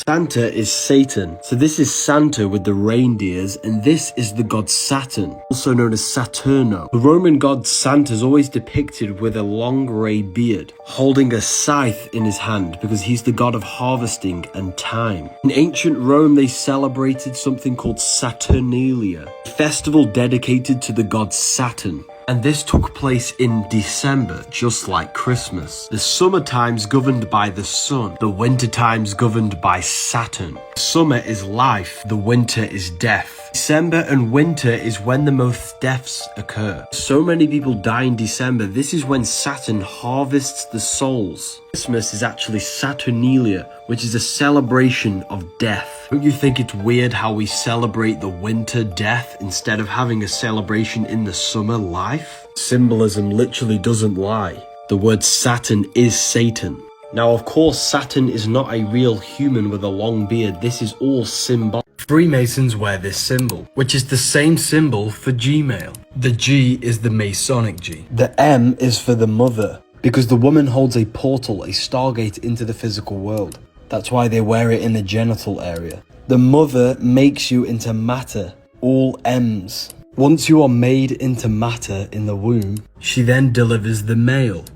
Santa is Satan. So this is Santa with the reindeers, and this is the god Saturn, also known as Saturno. The Roman god Santa is always depicted with a long grey beard, holding a scythe in his hand because he's the god of harvesting and time. In ancient Rome, they celebrated something called Saturnalia, a festival dedicated to the god Saturn. And this took place in December, just like Christmas. The summer time's governed by the sun, the winter time's governed by Saturn. Summer is life, the winter is death. December and winter is when the most deaths occur. So many people die in December. This is when Saturn harvests the souls. Christmas is actually Saturnalia, which is a celebration of death. Don't you think it's weird how we celebrate the winter death instead of having a celebration in the summer life? Symbolism literally doesn't lie. The word Saturn is Satan. Now, of course, Saturn is not a real human with a long beard. This is all symbol. Freemasons wear this symbol, which is the same symbol for Gmail. The G is the Masonic G. The M is for the mother, because the woman holds a portal, a stargate into the physical world. That's why they wear it in the genital area. The mother makes you into matter, all M's. Once you are made into matter in the womb, she then delivers the male.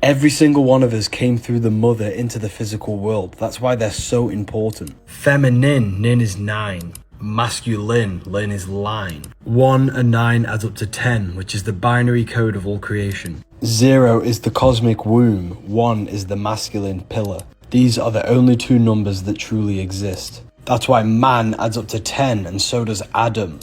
Every single one of us came through the mother into the physical world. That's why they're so important. Feminine, nin is 9. Masculine, lin is line. 1 and 9 adds up to 10, which is the binary code of all creation. 0 is the cosmic womb. 1 is the masculine pillar. These are the only two numbers that truly exist. That's why man adds up to 10, and so does Adam.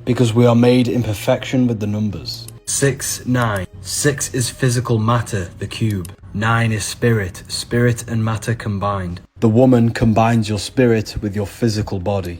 Because we are made in perfection with the numbers. 6, 9. 6 is physical matter, the cube. 9 is spirit, spirit and matter combined. The woman combines your spirit with your physical body.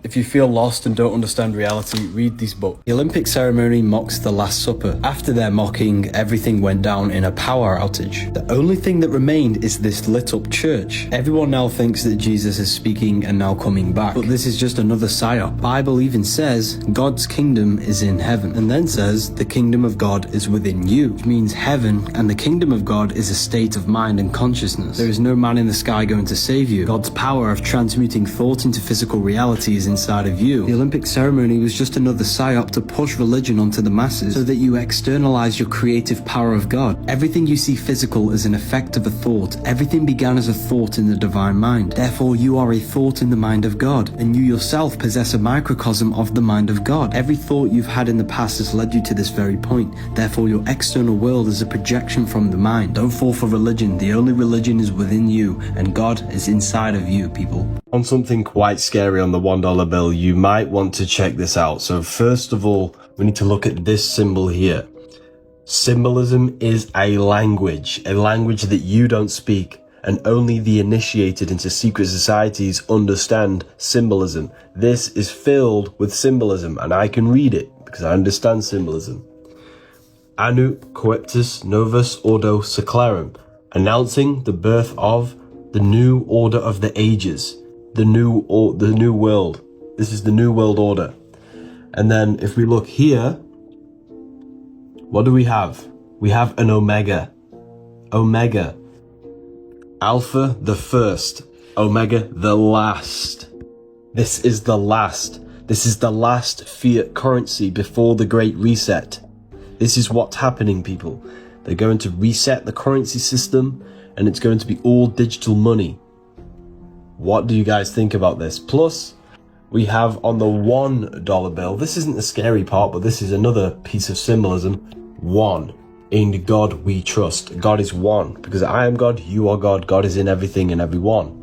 If you feel lost and don't understand reality, read this book. The Olympic ceremony mocks the Last Supper. After their mocking, everything went down in a power outage. The only thing that remained is this lit up church. Everyone now thinks that Jesus is speaking and now coming back. But this is just another psyop. Bible even says God's kingdom is in heaven. And then says the kingdom of God is within you. Which means heaven and the kingdom of God is a state of mind and consciousness. There is no man in the sky going to save you. God's power of transmuting thought into physical reality is inside of you. The Olympic ceremony was just another psyop to push religion onto the masses so that you externalize your creative power of God. Everything you see physical is an effect of a thought. Everything began as a thought in the divine mind. Therefore, you are a thought in the mind of God, and you yourself possess a microcosm of the mind of God. Every thought you've had in the past has led you to this very point. Therefore, your external world is a projection from the mind. Don't fall for religion. The only religion is within you, and God is inside of you, people. On something quite scary on the $1 bill, you might want to check this out. So first of all, we need to look at this symbol here. Symbolism is a language that you don't speak, and only the initiated into secret societies understand symbolism. This is filled with symbolism, and I can read it because I understand symbolism. Annu coeptis novus ordo seclarum, announcing the birth of the new order of the ages. The new world. This is the new world order. And then if we look here, what do we have? We have an omega. Omega. Alpha, the first. Omega, the last. This is the last. This is the last fiat currency before the Great Reset. This is what's happening, people. They're going to reset the currency system, and it's going to be all digital money. What do you guys think about this? Plus, we have on the $1 bill, this isn't the scary part, but this is another piece of symbolism. 1. In God we trust. God is one. Because I am God, you are God. God is in everything and everyone.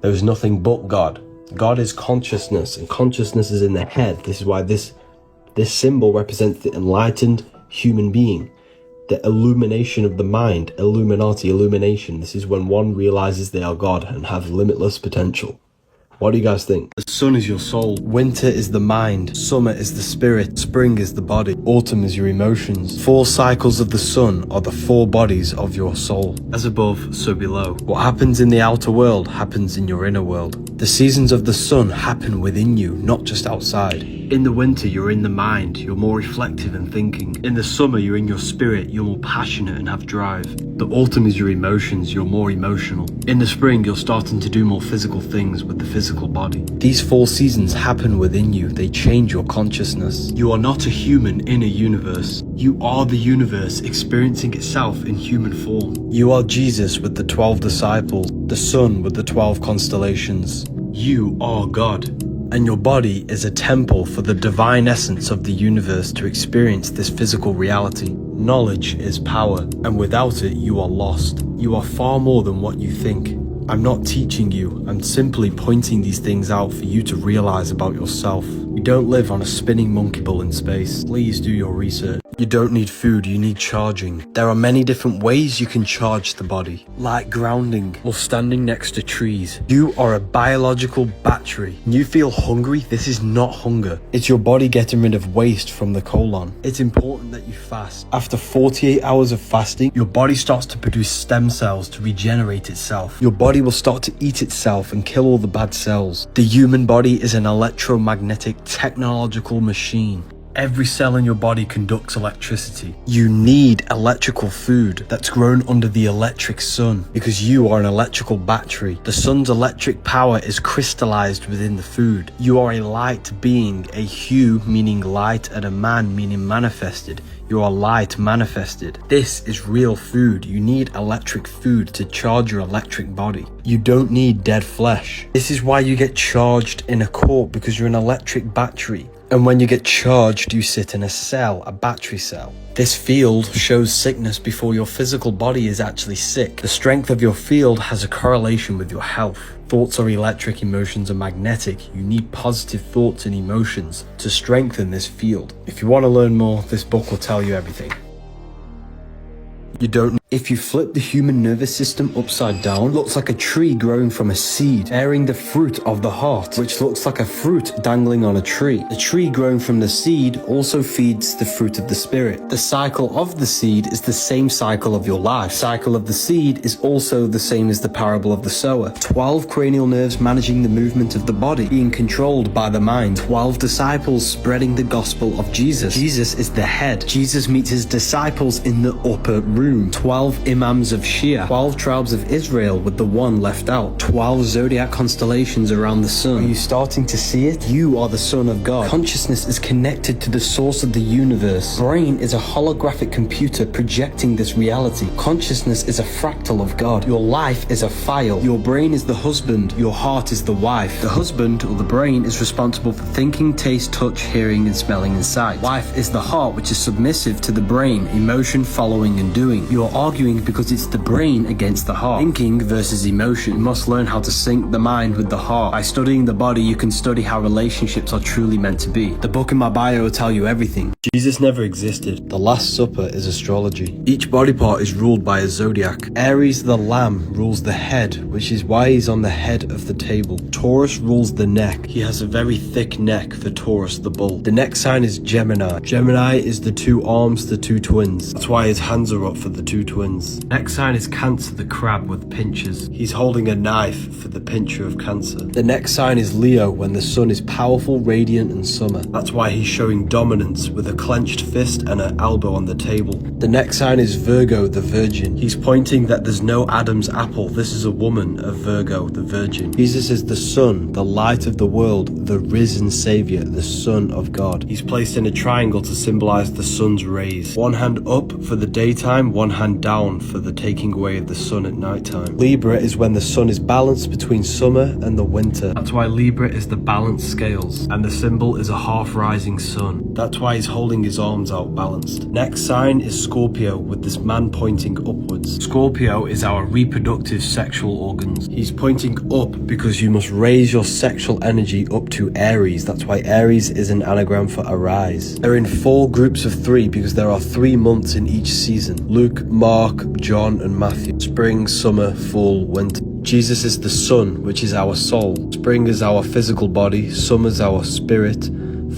There is nothing but God. God is consciousness, and consciousness is in the head. This is why this symbol represents the enlightened human being. The illumination of the mind, Illuminati, illumination. This is when one realizes they are God and have limitless potential. What do you guys think? The sun is your soul. Winter is the mind. Summer is the spirit. Spring is the body. Autumn is your emotions. 4 cycles of the sun are the 4 bodies of your soul. As above, so below. What happens in the outer world happens in your inner world. The seasons of the sun happen within you, not just outside. In the winter, you're in the mind. You're more reflective and thinking. In the summer, you're in your spirit. You're more passionate and have drive. The autumn is your emotions. You're more emotional. In the spring, you're starting to do more physical things with the physical body. These 4 seasons happen within you. They change your consciousness. You are not a human in a universe. You are the universe experiencing itself in human form. You are Jesus with the 12 disciples, the sun with the 12 constellations. You are God. And your body is a temple for the divine essence of the universe to experience this physical reality. Knowledge is power, and without it, you are lost. You are far more than what you think. I'm not teaching you, I'm simply pointing these things out for you to realize about yourself. You don't live on a spinning monkey ball in space. Please do your research. You don't need food, you need charging. There are many different ways you can charge the body, like grounding or standing next to trees. You are a biological battery. When you feel hungry, this is not hunger. It's your body getting rid of waste from the colon. It's important that you fast. After 48 hours of fasting, your body starts to produce stem cells to regenerate itself. Your body will start to eat itself and kill all the bad cells. The human body is an electromagnetic technological machine. Every cell in your body conducts electricity. You need electrical food that's grown under the electric sun because you are an electrical battery. The sun's electric power is crystallized within the food. You are a light being, a hue meaning light and a man meaning manifested. You are light manifested. This is real food. You need electric food to charge your electric body. You don't need dead flesh. This is why you get charged in a court, because you're an electric battery. And when you get charged, you sit in a cell, a battery cell. This field shows sickness before your physical body is actually sick. The strength of your field has a correlation with your health. Thoughts are electric, emotions are magnetic. You need positive thoughts and emotions to strengthen this field. If you want to learn more, this book will tell you everything. You don't. If you flip the human nervous system upside down, it looks like a tree growing from a seed, bearing the fruit of the heart, which looks like a fruit dangling on a tree. The tree growing from the seed also feeds the fruit of the spirit. The cycle of the seed is the same cycle of your life. The cycle of the seed is also the same as the parable of the sower. 12 cranial nerves managing the movement of the body, being controlled by the mind. 12 disciples spreading the gospel of Jesus. Jesus is the head. Jesus meets his disciples in the upper room. 12 imams of Shia, 12 tribes of Israel with the one left out, 12 zodiac constellations around the sun. Are you starting to see it? You are the son of God. Consciousness is connected to the source of the universe. Brain is a holographic computer projecting this reality. Consciousness is a fractal of God. Your life is a file. Your brain is the husband. Your heart is the wife. The husband, or the brain, is responsible for thinking, taste, touch, hearing, and smelling and sight. Wife is the heart, which is submissive to the brain, emotion, following, and doing. You're arguing because it's the brain against the heart. Thinking versus emotion. You must learn how to sync the mind with the heart. By studying the body, you can study how relationships are truly meant to be. The book in my bio will tell you everything. Jesus never existed. The Last Supper is astrology. Each body part is ruled by a zodiac. Aries the lamb rules the head, which is why he's on the head of the table. Taurus rules the neck. He has a very thick neck for Taurus the bull. The next sign is Gemini. Gemini is the two arms, the two twins. That's why his hands are up for the two twins. Next sign is Cancer the crab with pinchers. He's holding a knife for the pincher of Cancer. The next sign is Leo, when the sun is powerful, radiant, and summer. That's why he's showing dominance with a clenched fist and an elbow on the table. The next sign is Virgo the virgin. He's pointing that there's no Adam's apple. This is a woman of Virgo the virgin. Jesus is the sun, the light of the world, the risen savior, the son of God. He's placed in a triangle to symbolize the sun's rays. One hand up for the daytime, one hand down for the taking away of the sun at nighttime. Libra is when the sun is balanced between summer and the winter. That's why Libra is the balanced scales, and the symbol is a half rising sun. That's why he's holding his arms out balanced. Next sign is Scorpio, with this man pointing upwards. Scorpio is our reproductive sexual organs. He's pointing up because you must raise your sexual energy up to Aries. That's why Aries is an anagram for arise. They're in 4 groups of 3 because there are 3 months in each season. Luke, Mark, John, and Matthew. Spring, summer, fall, winter. Jesus is the sun, which is our soul. Spring is our physical body. Summer is our spirit.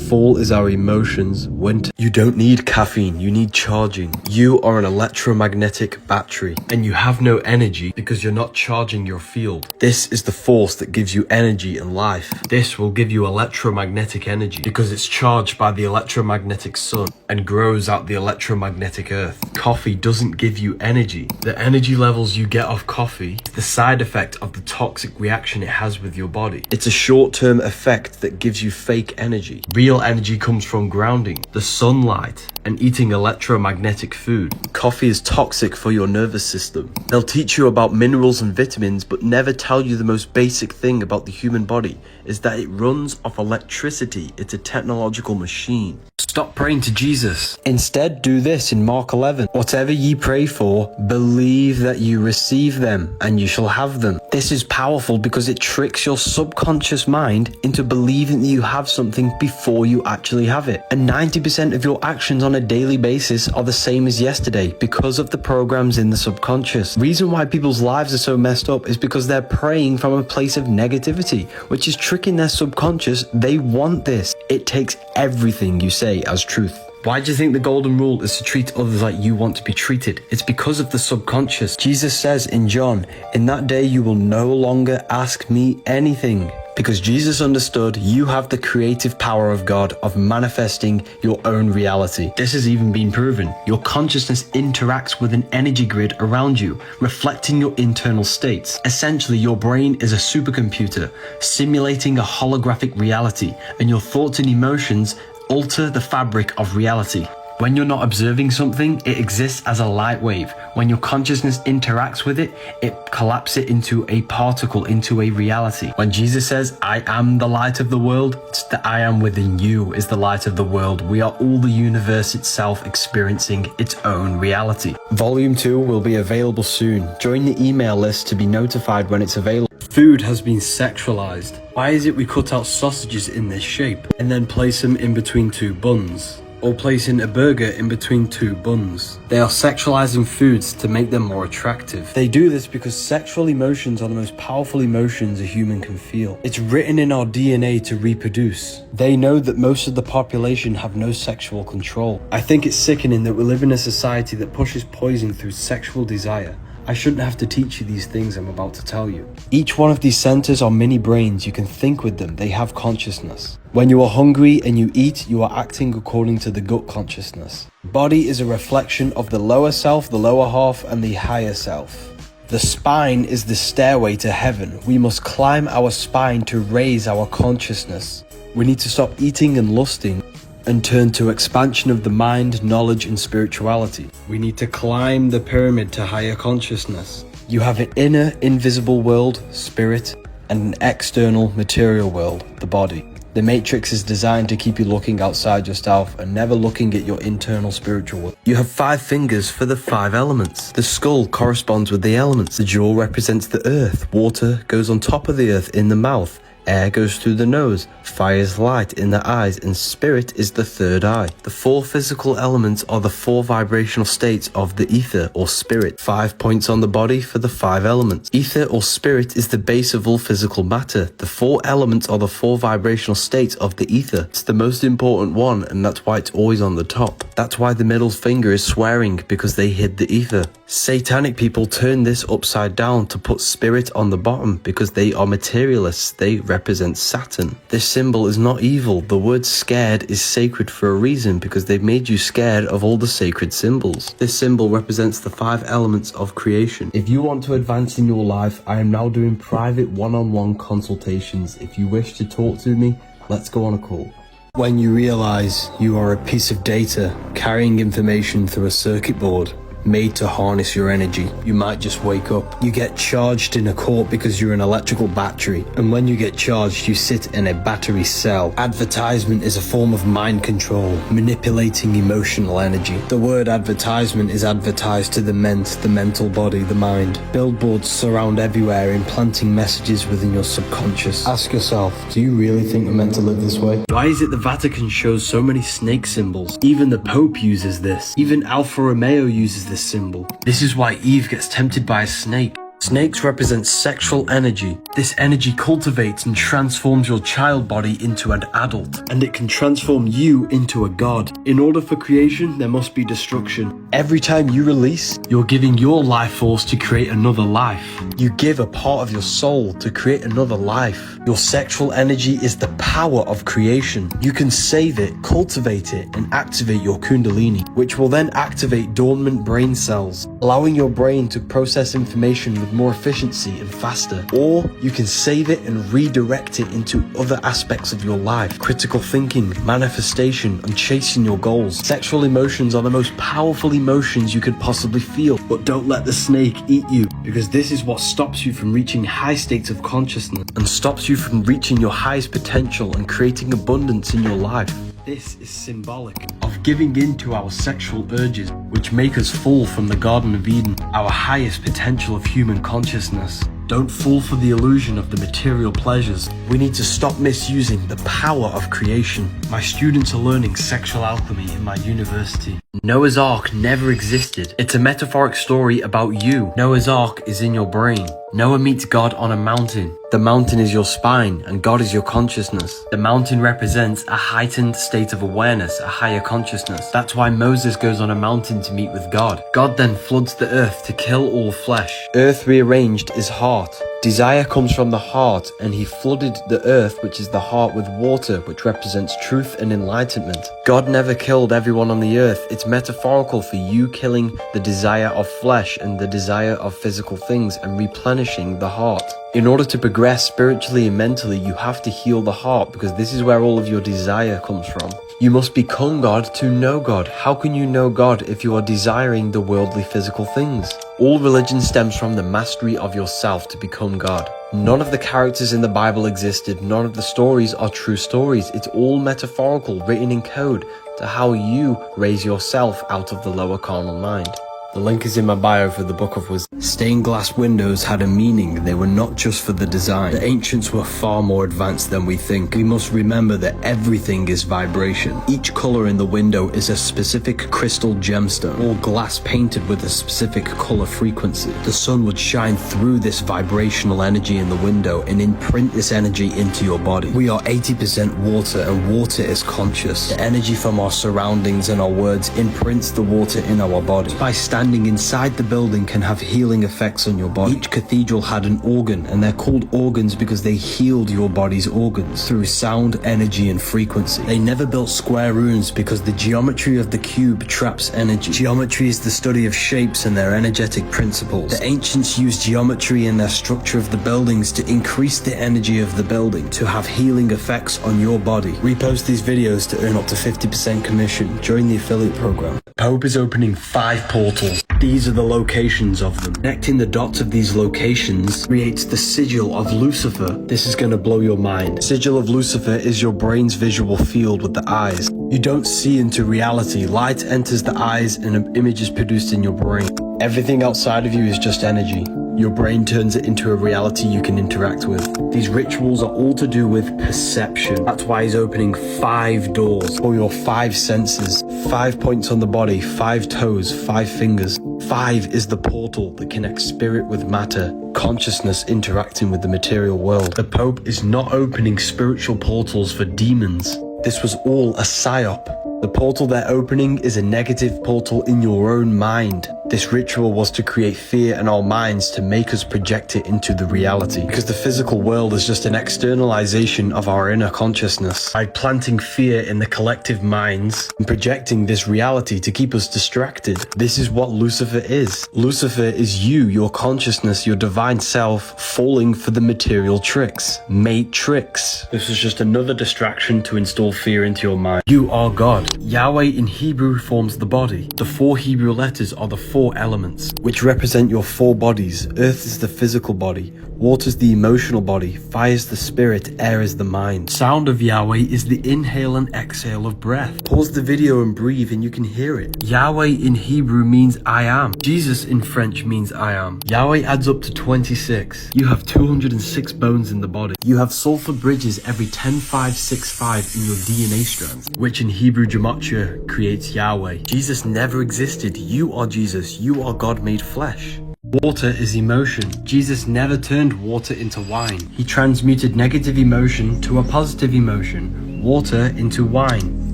Fall is our emotions. Winter. You don't need caffeine, you need charging. You are an electromagnetic battery, and you have no energy because you're not charging your field. This is the force that gives you energy and life. This will give you electromagnetic energy because it's charged by the electromagnetic sun and grows out the electromagnetic earth. Coffee doesn't give you energy. The energy levels you get off coffee is the side effect of the toxic reaction it has with your body. It's a short-term effect that gives you fake energy. Real energy comes from grounding. The sunlight and eating electromagnetic food. Coffee is toxic for your nervous system. They'll teach you about minerals and vitamins, but never tell you the most basic thing about the human body is that it runs off electricity. It's a technological machine. Stop praying to Jesus. Instead, do this in Mark 11. Whatever ye pray for, believe that you receive them, and you shall have them. This is powerful because it tricks your subconscious mind into believing that you have something before you actually have it. And 90% of your actions on a daily basis are the same as yesterday because of the programs in the subconscious. The reason why people's lives are so messed up is because they're praying from a place of negativity, which is tricking their subconscious. They want this. It takes everything you say as truth. Why do you think the golden rule is to treat others like you want to be treated? It's because of the subconscious. Jesus says in John, "In that day you will no longer ask me anything." Because Jesus understood you have the creative power of God of manifesting your own reality. This has even been proven. Your consciousness interacts with an energy grid around you, reflecting your internal states. Essentially, your brain is a supercomputer, simulating a holographic reality, and your thoughts and emotions alter the fabric of reality. When you're not observing something, it exists as a light wave. When your consciousness interacts with it, it collapses it into a particle, into a reality. When Jesus says, "I am the light of the world," it's the "I am within you" is the light of the world. We are all the universe itself experiencing its own reality. Volume 2 will be available soon. Join the email list to be notified when it's available. Food has been sexualized. Why is it we cut out sausages in this shape and then place them in between two buns? Or placing a burger in between two buns. They are sexualizing foods to make them more attractive. They do this because sexual emotions are the most powerful emotions a human can feel. It's written in our DNA to reproduce. They know that most of the population have no sexual control. I think it's sickening that we live in a society that pushes poison through sexual desire. I shouldn't have to teach you these things I'm about to tell you. Each one of these centers are mini brains. You can think with them. They have consciousness. When you are hungry and you eat, you are acting according to the gut consciousness. Body is a reflection of the lower self, the lower half, and the higher self. The spine is the stairway to heaven. We must climb our spine to raise our consciousness. We need to stop eating and lusting and turn to expansion of the mind, knowledge, and spirituality. We need to climb the pyramid to higher consciousness. You have an inner, invisible world, spirit, and an external, material world, the body. The Matrix is designed to keep you looking outside yourself and never looking at your internal spiritual world. You have 5 fingers for the 5 elements. The skull corresponds with the elements. The jaw represents the earth. Water goes on top of the earth in the mouth. Air goes through the nose, fire is light in the eyes, and spirit is the 3rd eye. The 4 physical elements are the 4 vibrational states of the ether or spirit. 5 points on the body for the 5 elements. Ether or spirit is the base of all physical matter. The 4 elements are the 4 vibrational states of the ether. It's the most important one, and that's why it's always on the top. That's why the middle finger is swearing, because they hid the ether. Satanic people turn this upside down to put spirit on the bottom because they are materialists. They represent Saturn. This symbol is not evil. The word scared is sacred for a reason because they've made you scared of all the sacred symbols. This symbol represents the 5 elements of creation. If you want to advance in your life, I am now doing private one-on-one consultations. If you wish to talk to me, let's go on a call. When you realize you are a piece of data carrying information through a circuit board made to harness your energy, you might just wake up. You get charged in a court because you're an electrical battery, and when you get charged, you sit in a battery cell. Advertisement is a form of mind control, manipulating emotional energy. The word advertisement is advertised to the mental body, the mind. Billboards surround everywhere, implanting messages within your subconscious. Ask yourself, do you really think we're meant to live this way? Why is it the Vatican shows so many snake symbols? Even the Pope uses this. Even Alfa Romeo uses this symbol. This is why Eve gets tempted by a snake. Snakes represent sexual energy. This energy cultivates and transforms your child body into an adult, and it can transform you into a god. In order for creation, there must be destruction. Every time you release, you're giving your life force to create another life. You give a part of your soul to create another life. Your sexual energy is the power of creation. You can save it, cultivate it, and activate your kundalini, which will then activate dormant brain cells, allowing your brain to process information with with more efficiency and faster. Or you can save it and redirect it into other aspects of your life. Critical thinking, manifestation, and chasing your goals. Sexual emotions are the most powerful emotions you could possibly feel, but don't let the snake eat you, because this is what stops you from reaching high states of consciousness and stops you from reaching your highest potential and creating abundance in your life. This is symbolic of giving in to our sexual urges, which make us fall from the Garden of Eden, our highest potential of human consciousness. Don't fall for the illusion of the material pleasures. We need to stop misusing the power of creation. My students are learning sexual alchemy in my university. Noah's Ark never existed. It's a metaphoric story about you. Noah's Ark is in your brain. Noah meets God on a mountain. The mountain is your spine, and God is your consciousness. The mountain represents a heightened state of awareness, a higher consciousness. That's why Moses goes on a mountain to meet with God. God then floods the earth to kill all flesh. Earth rearranged is heart. Desire comes from the heart, and he flooded the earth, which is the heart, with water, which represents truth and enlightenment. God never killed everyone on the earth. It's metaphorical for you killing the desire of flesh and the desire of physical things and replenishing the heart. In order to progress spiritually and mentally, you have to heal the heart, because this is where all of your desire comes from. You must become God to know God. How can you know God if you are desiring the worldly physical things? All religion stems from the mastery of yourself to become God. None of the characters in the Bible existed. None of the stories are true stories. It's all metaphorical, written in code to how you raise yourself out of the lower carnal mind. The link is in my bio for the Book of Wisdom. Stained glass windows had a meaning. They were not just for the design. The ancients were far more advanced than we think. We must remember that everything is vibration. Each color in the window is a specific crystal gemstone, or glass painted with a specific color frequency. The sun would shine through this vibrational energy in the window and imprint this energy into your body. We are 80% water, and water is conscious. The energy from our surroundings and our words imprints the water in our body. By standing inside the building can have healing effects on your body. Each cathedral had an organ, and they're called organs because they healed your body's organs through sound, energy, and frequency. They never built square rooms because the geometry of the cube traps energy. Geometry is the study of shapes and their energetic principles. The ancients used geometry in their structure of the buildings to increase the energy of the building, to have healing effects on your body. Repost these videos to earn up to 50% commission. Join the affiliate program. Pope is opening 5 portals. These are the locations of them. Connecting the dots of these locations creates the sigil of Lucifer. This is going to blow your mind. Sigil of Lucifer is your brain's visual field with the eyes. You don't see into reality. Light enters the eyes and an image is produced in your brain. Everything outside of you is just energy. Your brain turns it into a reality you can interact with. These rituals are all to do with perception. That's why he's opening 5 doors for your 5 senses. 5 points on the body, 5 toes, 5 fingers. 5 is the portal that connects spirit with matter, consciousness interacting with the material world. The Pope is not opening spiritual portals for demons. This was all a psyop. The portal they're opening is a negative portal in your own mind. This ritual was to create fear in our minds to make us project it into the reality, because the physical world is just an externalization of our inner consciousness. By planting fear in the collective minds and projecting this reality to keep us distracted. This is what Lucifer is. Lucifer is you, your consciousness, your divine self, falling for the material tricks. Matrix. This is just another distraction to install fear into your mind. You are God. Yahweh in Hebrew forms the body. The 4 Hebrew letters are the 4 elements, which represent your 4 bodies. Earth is the physical body, water is the emotional body, fire is the spirit, air is the mind. Sound of Yahweh is the inhale and exhale of breath. Pause the video and breathe and you can hear it. Yahweh in Hebrew means I am. Jesus in French means I am. Yahweh adds up to 26. You have 206 bones in the body. You have sulfur bridges every 10, 5, 6, 5 in your DNA strands, which in Hebrew gematria creates Yahweh. Jesus never existed. You are Jesus. You are God made flesh. Water is emotion. Jesus never turned water into wine. He transmuted negative emotion to a positive emotion, water into wine.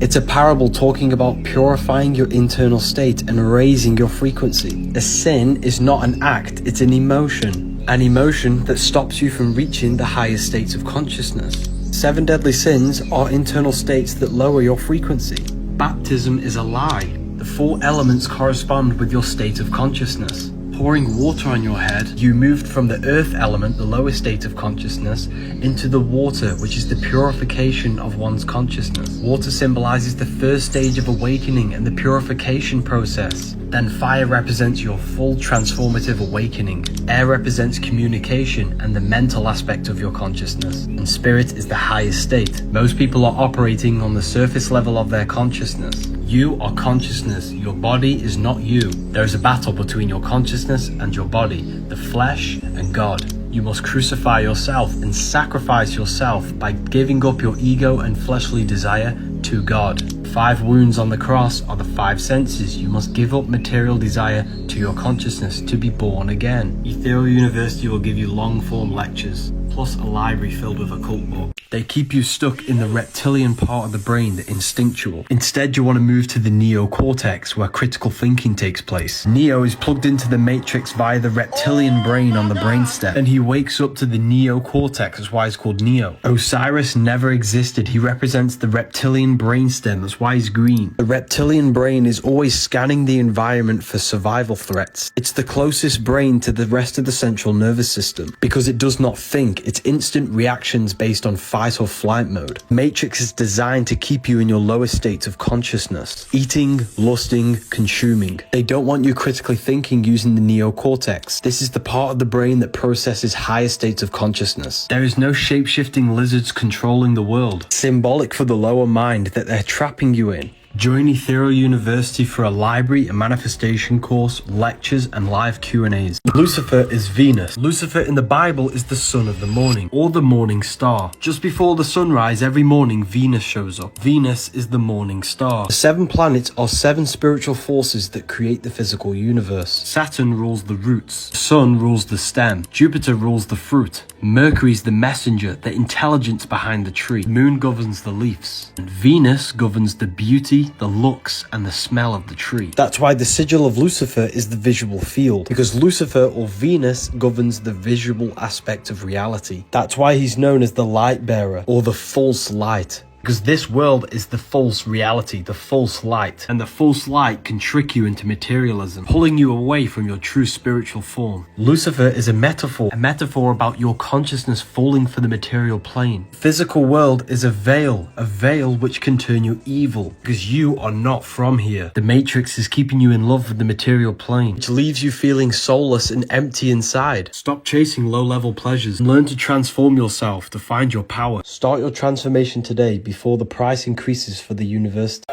It's a parable talking about purifying your internal state and raising your frequency. A sin is not an act, it's an emotion. An emotion that stops you from reaching the higher states of consciousness. 7 deadly sins are internal states that lower your frequency. Baptism is a lie. The 4 elements correspond with your state of consciousness. pouring water on your head, you moved from the earth element, the lower state of consciousness, into the water, which is the purification of one's consciousness. Water symbolizes the first stage of awakening and the purification process. Then fire represents your full transformative awakening. Air represents communication and the mental aspect of your consciousness. And spirit is the highest state. Most people are operating on the surface level of their consciousness. You are consciousness. Your body is not you. There is a battle between your consciousness and your body, the flesh and God. You must crucify yourself and sacrifice yourself by giving up your ego and fleshly desire to God. 5 wounds on the cross are the 5 senses. You must give up material desire to your consciousness to be born again. Ethereal University will give you long-form lectures, plus a library filled with occult books. They keep you stuck in the reptilian part of the brain, the instinctual. Instead, you want to move to the neocortex, where critical thinking takes place. Neo is plugged into the matrix via the reptilian brain on the brainstem, and he wakes up to the neocortex. That's why it's called Neo. Osiris never existed. He represents the reptilian brainstem. That's why he's green. The reptilian brain is always scanning the environment for survival threats. It's the closest brain to the rest of the central nervous system because it does not think. It's instant reactions based on fight or flight mode. Matrix is designed to keep you in your lower states of consciousness. Eating, lusting, consuming. They don't want you critically thinking using the neocortex. This is the part of the brain that processes higher states of consciousness. There is no shape-shifting lizards controlling the world. Symbolic for the lower mind that they're trapping you in. Join Ethereal University for a library, a manifestation course, lectures, and live Q&As. Lucifer is Venus. Lucifer in the Bible is the son of the morning, or the morning star. Just before the sunrise every morning, Venus shows up. Venus is the morning star. The 7 planets are 7 spiritual forces that create the physical universe. Saturn rules the roots. The Sun rules the stem. Jupiter rules the fruit. Mercury is the messenger, the intelligence behind the tree. The Moon governs the leaves. And Venus governs the beauty, the looks, and the smell of the tree. That's why the sigil of Lucifer is the visual field, because Lucifer or Venus governs the visual aspect of reality. That's why he's known as the light bearer or the false light. Because this world is the false reality, the false light. And the false light can trick you into materialism, pulling you away from your true spiritual form. Lucifer is a metaphor about your consciousness falling for the material plane. Physical world is a veil which can turn you evil, because you are not from here. The Matrix is keeping you in love with the material plane, which leaves you feeling soulless and empty inside. Stop chasing low-level pleasures and learn to transform yourself to find your power. Start your transformation today before the price increases for the university.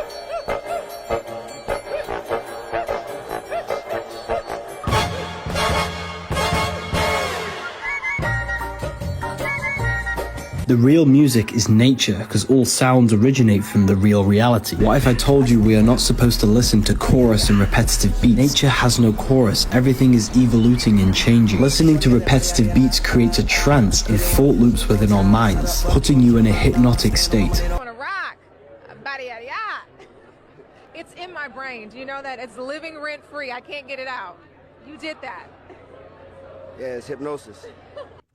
The real music is nature, because all sounds originate from the real reality. What if I told you we are not supposed to listen to chorus and repetitive beats? Nature has no chorus, everything is evoluting and changing. Listening to repetitive beats creates a trance and thought loops within our minds, putting you in a hypnotic state. It's in my brain. Do you know that? It's living rent free. I can't get it out. You did that. Yeah, it's hypnosis.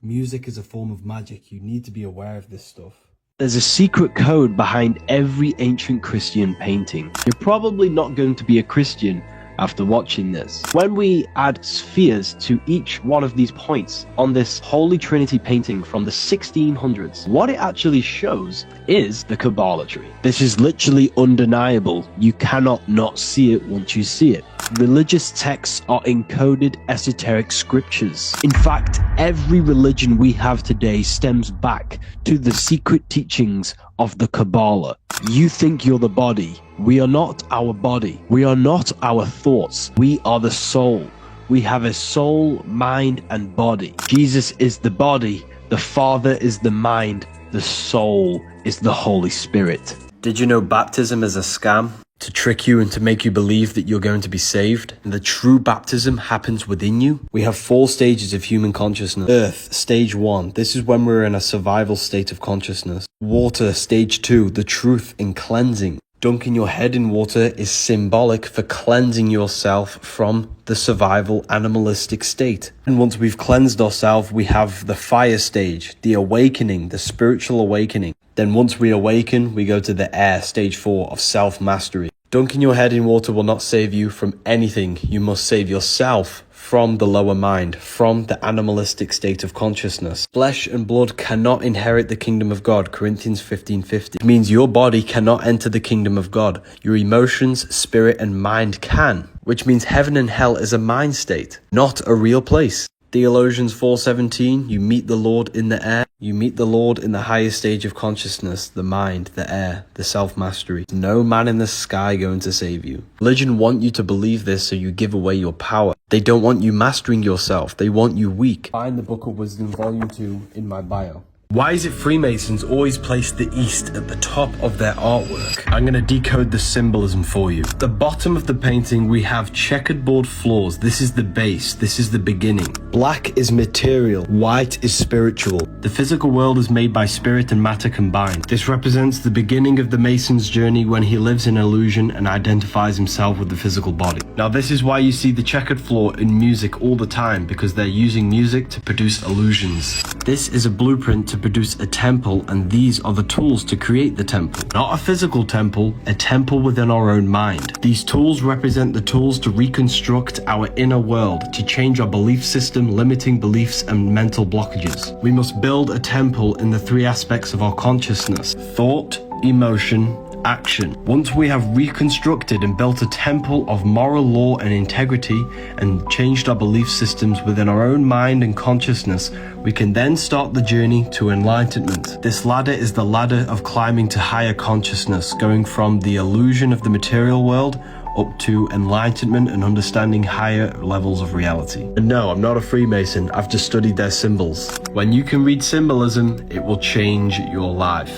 Music is a form of magic. You need to be aware of this stuff. There's a secret code behind every ancient Christian painting. You're probably not going to be a Christian after watching this. When we add spheres to each one of these points on this Holy Trinity painting from the 1600s, what it actually shows is the Kabbalah tree. This is literally undeniable. You cannot not see it once you see it. Religious texts are encoded esoteric scriptures. In fact, every religion we have today stems back to the secret teachings of the Kabbalah. You think you're the body. We are not our body. We are not our thoughts. We are the soul. We have a soul, mind, and body. Jesus is the body. The Father is the mind. The soul is the Holy Spirit. Did you know baptism is a scam? To trick you and to make you believe that you're going to be saved. And the true baptism happens within you. We have 4 stages of human consciousness. Earth, stage 1. This is when we're in a survival state of consciousness. Water, stage 2. The truth in cleansing. Dunking your head in water is symbolic for cleansing yourself from the survival animalistic state. And once we've cleansed ourselves, we have the fire stage, the awakening, the spiritual awakening. Then once we awaken, we go to the air, stage 4 of self-mastery. Dunking your head in water will not save you from anything. You must save yourself from the lower mind, from the animalistic state of consciousness. Flesh and blood cannot inherit the kingdom of God, Corinthians 15:50. It means your body cannot enter the kingdom of God. Your emotions, spirit, and mind can, which means heaven and hell is a mind state, not a real place. Theologians 4:17, you meet the Lord in the air. You meet the Lord in the highest stage of consciousness, the mind, the air, the self-mastery. No man in the sky going to save you. Religion want you to believe this so you give away your power. They don't want you mastering yourself. They want you weak. Find the Book of Wisdom, Volume 2, in my bio. Why is it Freemasons always place the East at the top of their artwork? I'm going to decode the symbolism for you. At the bottom of the painting, we have checkered board floors. This is the base. This is the beginning. Black is material. White is spiritual. The physical world is made by spirit and matter combined. This represents the beginning of the Mason's journey when he lives in illusion and identifies himself with the physical body. Now, this is why you see the checkered floor in music all the time, because they're using music to produce illusions. This is a blueprint to produce a temple, and these are the tools to create the temple. Not a physical temple, a temple within our own mind. These tools represent the tools to reconstruct our inner world, to change our belief system, limiting beliefs and mental blockages. We must build a temple in the three aspects of our consciousness: thought, emotion, action. Once we have reconstructed and built a temple of moral law and integrity and changed our belief systems within our own mind and consciousness, we can then start the journey to enlightenment. This ladder is the ladder of climbing to higher consciousness, going from the illusion of the material world up to enlightenment and understanding higher levels of reality. And no, I'm not a Freemason, I've just studied their symbols. When you can read symbolism, it will change your life.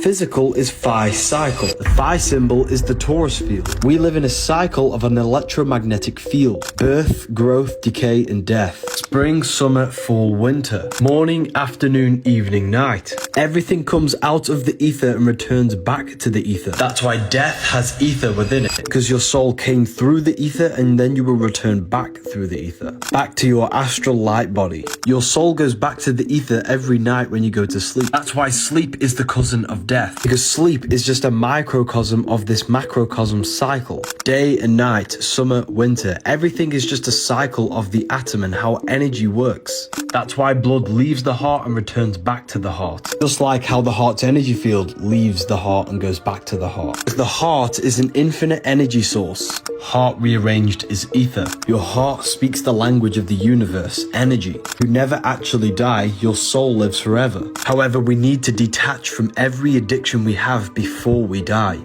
Physical is phi cycle. The phi symbol is the torus field. We live in a cycle of an electromagnetic field. Birth, growth, decay, and death. Spring, summer, fall, winter. Morning, afternoon, evening, night. Everything comes out of the ether and returns back to the ether. That's why death has ether within it, because your soul came through the ether and then you will return back through the ether, back to your astral light body. Your soul goes back to the ether every night when you go to sleep. That's why sleep is the cousin of death, because sleep is just a microcosm of this macrocosm cycle. Day and night, summer, winter, everything is just a cycle of the atom and how energy works. That's why blood leaves the heart and returns back to the heart. Just like how the heart's energy field leaves the heart and goes back to the heart. Because the heart is an infinite energy source. Heart rearranged is ether. Your heart speaks the language of the universe, energy. You never actually die, your soul lives forever. However, we need to detach from every addiction we have before we die.